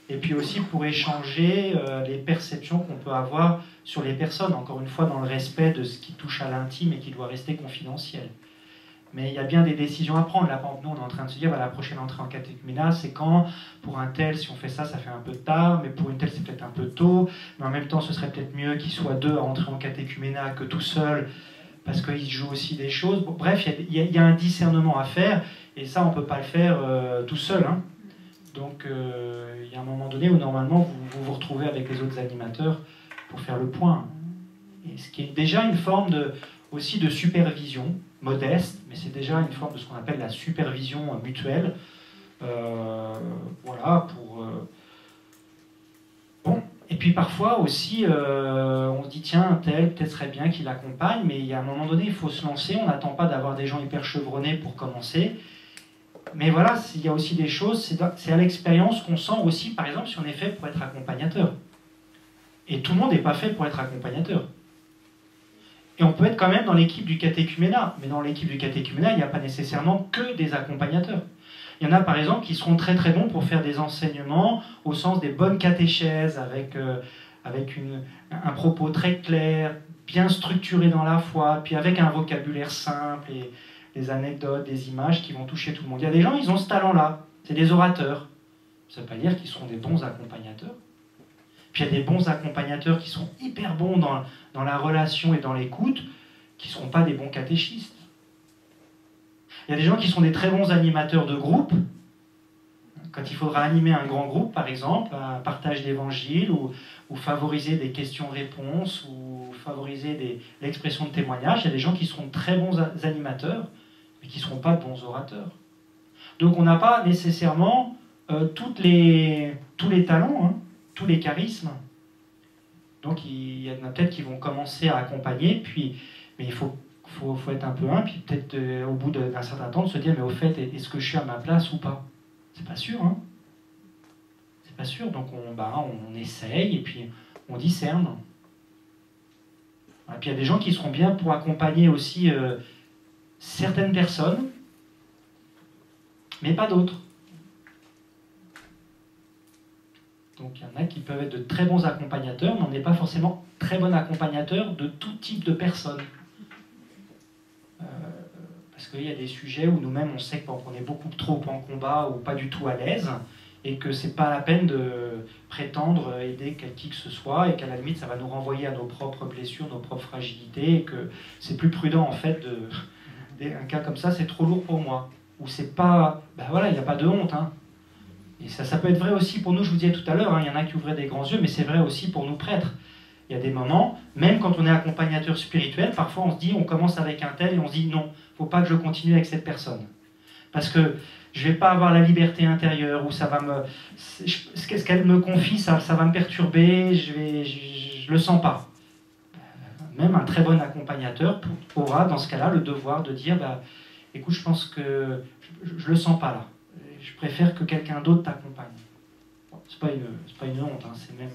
et puis aussi pour échanger les perceptions qu'on peut avoir sur les personnes, encore une fois dans le respect de ce qui touche à l'intime et qui doit rester confidentiel. Mais il y a bien des décisions à prendre. Là, par exemple, nous, on est en train de se dire, la prochaine entrée en catéchuménat, c'est quand? Pour un tel, si on fait ça, ça fait un peu tard, mais pour une telle, c'est peut-être un peu tôt. Mais en même temps, ce serait peut-être mieux qu'ils soient deux à entrer en catéchuménat que tout seul, parce qu'ils jouent aussi des choses. Bon, bref, il y a un discernement à faire, et ça, on ne peut pas le faire tout seul. Hein. Donc, il y a un moment donné où, normalement, vous vous retrouvez avec les autres animateurs pour faire le point. Et ce qui est déjà une forme aussi de supervision, modeste, mais c'est déjà une forme de ce qu'on appelle la supervision mutuelle. Voilà, pour... Bon, et puis parfois aussi, on se dit, tiens, un tel, peut-être serait bien qu'il accompagne, mais il y a un moment donné, il faut se lancer, on n'attend pas d'avoir des gens hyper chevronnés pour commencer. Mais voilà, il y a aussi des choses, c'est à l'expérience qu'on sent aussi, par exemple, si on est fait pour être accompagnateur. Et tout le monde n'est pas fait pour être accompagnateur. Et on peut être quand même dans l'équipe du catéchuménat, mais dans l'équipe du catéchuménat, il n'y a pas nécessairement que des accompagnateurs. Il y en a par exemple qui seront très très bons pour faire des enseignements au sens des bonnes catéchèses, avec un propos très clair, bien structuré dans la foi, puis avec un vocabulaire simple et des anecdotes, des images qui vont toucher tout le monde. Il y a des gens, ils ont ce talent-là, c'est des orateurs. Ça ne veut pas dire qu'ils seront des bons accompagnateurs. Puis il y a des bons accompagnateurs qui sont hyper bons dans la relation et dans l'écoute, qui ne seront pas des bons catéchistes. Il y a des gens qui sont des très bons animateurs de groupe. Quand il faudra animer un grand groupe, par exemple, un partage d'évangile, ou favoriser des questions-réponses, ou favoriser l'expression de témoignage, il y a des gens qui seront très bons animateurs, mais qui ne seront pas de bons orateurs. Donc on n'a pas nécessairement tous les talents, hein, tous les charismes. Donc il y en a peut-être qui vont commencer à accompagner, mais il faut être un peu humble, puis peut-être au bout d'un certain temps de se dire, mais au fait, est-ce que je suis à ma place ou pas? C'est pas sûr, hein? C'est pas sûr, donc on essaye, et puis on discerne. Et puis il y a des gens qui seront bien pour accompagner aussi certaines personnes, mais pas d'autres. Donc il y en a qui peuvent être de très bons accompagnateurs, mais on n'est pas forcément très bon accompagnateur de tout type de personnes. Parce qu'il y a des sujets où nous-mêmes on sait qu'on est beaucoup trop en combat ou pas du tout à l'aise, et que c'est pas la peine de prétendre aider qui que ce soit, et qu'à la limite ça va nous renvoyer à nos propres blessures, nos propres fragilités, et que c'est plus prudent en fait un cas comme ça, c'est trop lourd pour moi. Ou c'est pas... Ben voilà, il n'y a pas de honte, hein. Et ça peut être vrai aussi pour nous, je vous disais tout à l'heure, hein, il y en a qui ouvraient des grands yeux, mais c'est vrai aussi pour nous prêtres. Il y a des moments, même quand on est accompagnateur spirituel, parfois on se dit, on commence avec un tel et on se dit non, il ne faut pas que je continue avec cette personne. Parce que je ne vais pas avoir la liberté intérieure, ou ça va ce qu'elle me confie, ça va me perturber, je ne le sens pas. Même un très bon accompagnateur aura dans ce cas-là le devoir de dire, écoute, je pense que je ne le sens pas là. Je préfère que quelqu'un d'autre t'accompagne. Bon, c'est pas une honte, hein, c'est même...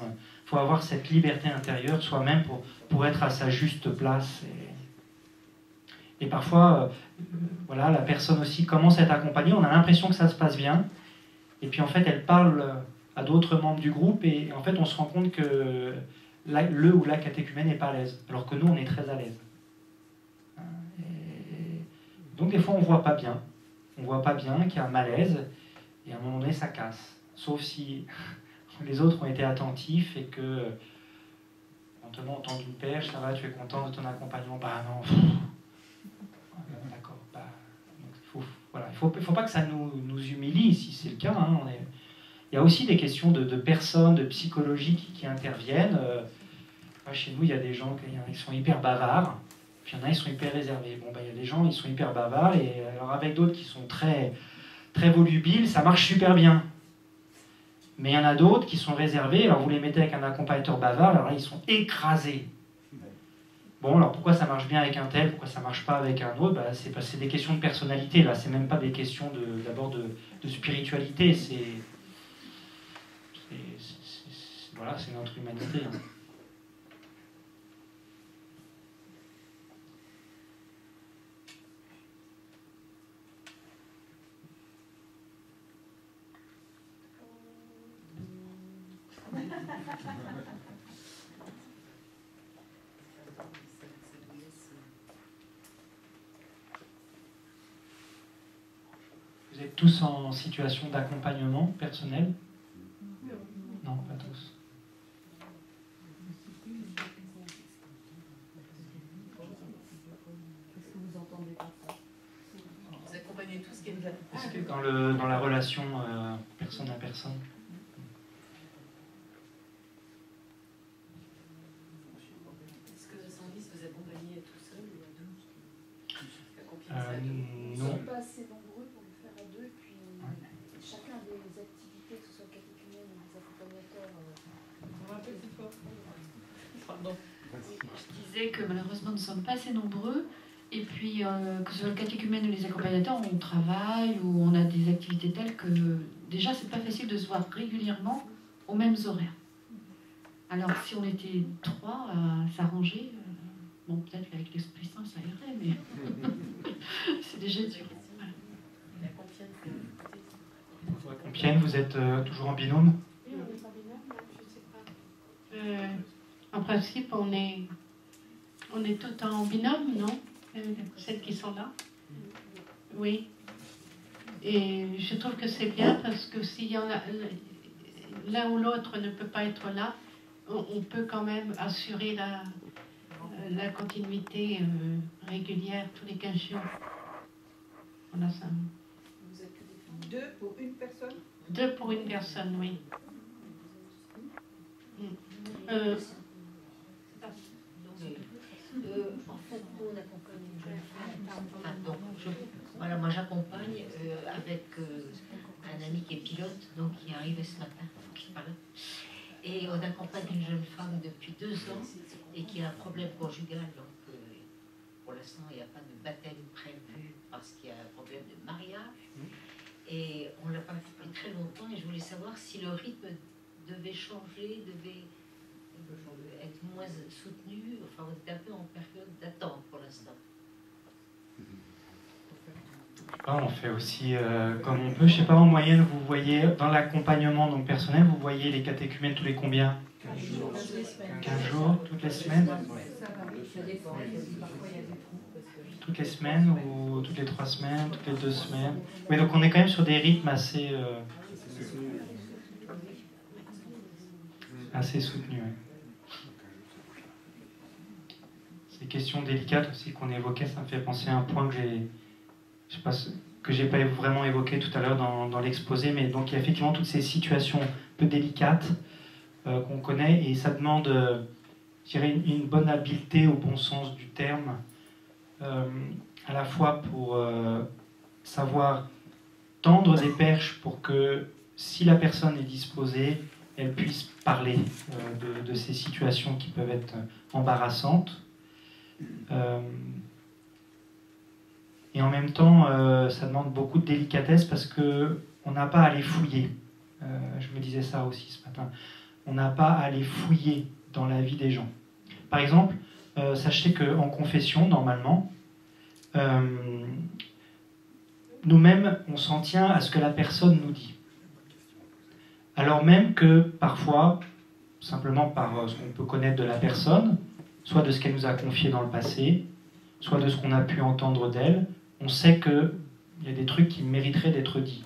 Il faut avoir cette liberté intérieure soi-même pour être à sa juste place. Et parfois, voilà, la personne aussi commence à être accompagnée, on a l'impression que ça se passe bien, et puis en fait elle parle à d'autres membres du groupe, et en fait on se rend compte que le ou la catéchumène n'est pas à l'aise, alors que nous on est très à l'aise. Donc des fois on voit pas bien qu'il y a un malaise, et à un moment donné ça casse, sauf si les autres ont été attentifs et que éventuellement on tend une perche, ça va, tu es content de ton accompagnement, bah non, d'accord, donc il faut pas que ça nous humilie si c'est le cas, hein, il y a aussi des questions de personnes, de psychologie qui interviennent. Chez nous il y a des gens qui sont hyper bavards, puis il y en a qui sont hyper réservés. Il y a des gens qui sont hyper bavards, et alors avec d'autres qui sont très, très volubiles, ça marche super bien. Mais il y en a d'autres qui sont réservés, alors vous les mettez avec un accompagnateur bavard, alors là ils sont écrasés. Bon, alors pourquoi ça marche bien avec un tel, pourquoi ça marche pas avec un autre? C'est des questions de personnalité, là, c'est même pas des questions d'abord de spiritualité, voilà, c'est notre humanité. Hein. Vous êtes tous en situation d'accompagnement personnel? Non, pas tous. Vous accompagnez tous qui est de la... Est-ce que dans la relation personne à personne? Est-ce que le 110 vous accompagnez tout seul ou à deux? Non. Ils ne sont pas assez nombreux pour le faire à deux, et puis chacun a des activités, que ce soit catéchumène ou des accompagnateurs. On rappelle cette fois. Pardon. Je disais que malheureusement nous ne sommes pas assez nombreux, Et puis, que ce soit le catéchumène ou les accompagnateurs, on travaille ou on a des activités telles que déjà, c'est pas facile de se voir régulièrement aux mêmes horaires. Alors, si on était 3 à s'arranger, bon, peut-être qu'avec l'Esprit Saint, ça irait, mais c'est déjà dur. Voilà. À Compiègne, vous êtes toujours en binôme? Oui, on est en binôme, là, je sais pas. En principe, on est tout en binôme, non? Celles qui sont là. Oui. Et je trouve que c'est bien parce que s'il y en a l'un ou l'autre ne peut pas être là, on peut quand même assurer la continuité régulière tous les 15 jours. Voilà ça. Vous êtes que des femmes. 2 pour une personne? 2 pour une personne, oui. En fait, nous, on accompagne une jeune femme. Enfin, donc, voilà, moi, j'accompagne avec un ami qui est pilote, donc qui est arrivé ce matin, qui parle. Et on accompagne une jeune femme depuis 2 ans et qui a un problème conjugal. Donc, pour l'instant, il n'y a pas de baptême prévu parce qu'il y a un problème de mariage. Et on ne l'a pas fait depuis très longtemps. Et je voulais savoir si le rythme devait changer, devait être moins soutenu. Enfin, on est un peu en période d'attente pour l'instant. On fait aussi comme on peut. Je sais pas, en moyenne, vous voyez, dans l'accompagnement donc personnel, vous voyez les catéchumènes tous les combien? 15 jours, toutes les semaines? Toutes les semaines ou toutes les 3 semaines, toutes les 2 semaines? Oui, donc on est quand même sur des rythmes assez soutenus. Ouais. Ces questions délicates aussi qu'on évoquait, ça me fait penser à un point que j'ai pas vraiment évoqué tout à l'heure dans l'exposé, mais donc il y a effectivement toutes ces situations un peu délicates qu'on connaît, et ça demande, je dirais, une bonne habileté au bon sens du terme, à la fois pour savoir tendre des perches pour que, si la personne est disposée, elle puisse parler de ces situations qui peuvent être embarrassantes. Et en même temps, ça demande beaucoup de délicatesse parce qu'on n'a pas à les fouiller. Je me disais ça aussi ce matin. On n'a pas à les fouiller dans la vie des gens. Par exemple, sachez qu'en confession, normalement, nous-mêmes, on s'en tient à ce que la personne nous dit. Alors même que parfois, simplement par ce qu'on peut connaître de la personne, soit de ce qu'elle nous a confié dans le passé, soit de ce qu'on a pu entendre d'elle, on sait qu'il y a des trucs qui mériteraient d'être dits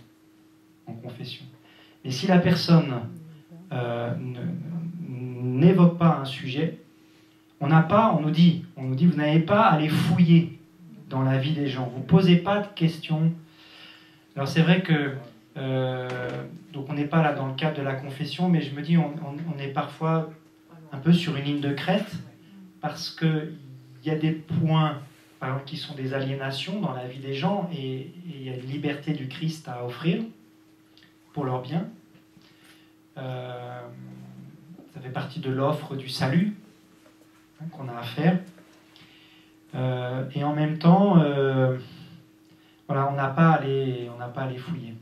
en confession. Mais si la personne n'évoque pas un sujet, on nous dit, vous n'avez pas à les fouiller dans la vie des gens. Vous ne posez pas de questions. Alors c'est vrai que donc on n'est pas là dans le cadre de la confession, mais je me dis on est parfois un peu sur une ligne de crête parce qu'il y a des points, par exemple, qui sont des aliénations dans la vie des gens, et il y a une liberté du Christ à offrir pour leur bien. Ça fait partie de l'offre du salut qu'on a à faire. Et en même temps, voilà, on n'a pas à les fouiller.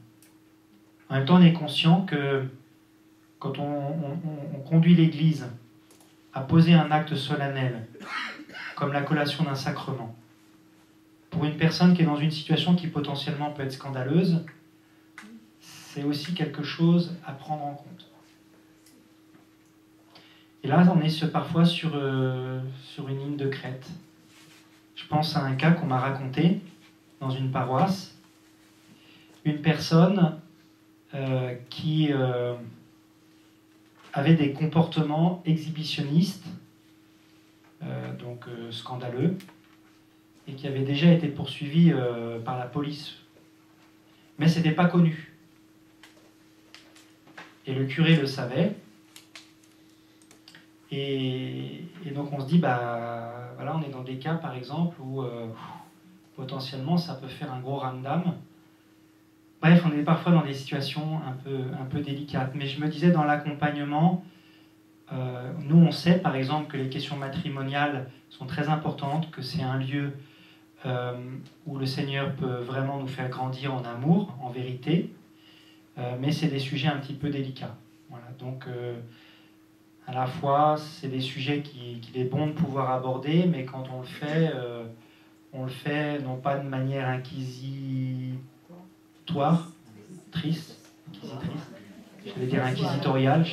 En même temps, on est conscient que quand on conduit l'Église à poser un acte solennel, comme la collation d'un sacrement, pour une personne qui est dans une situation qui potentiellement peut être scandaleuse, c'est aussi quelque chose à prendre en compte. Et là, on est parfois sur une ligne de crête. Je pense à un cas qu'on m'a raconté dans une paroisse. Une personne qui avait des comportements exhibitionnistes, donc scandaleux, et qui avait déjà été poursuivie par la police. Mais ce n'était pas connu. Et le curé le savait. Et donc on se dit, voilà, on est dans des cas, par exemple, où potentiellement ça peut faire un gros ramdam. Bref, on est parfois dans des situations un peu délicates. Mais je me disais, dans l'accompagnement, nous on sait par exemple que les questions matrimoniales sont très importantes, que c'est un lieu où le Seigneur peut vraiment nous faire grandir en amour, en vérité, mais c'est des sujets un petit peu délicats. Voilà, donc à la fois, c'est des sujets qu'il est bon de pouvoir aborder, mais quand on le fait non pas de manière inquisitoire, inquisitrice, je vais dire inquisitoriale.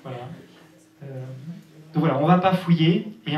Voilà. Donc voilà, on ne va pas fouiller. Et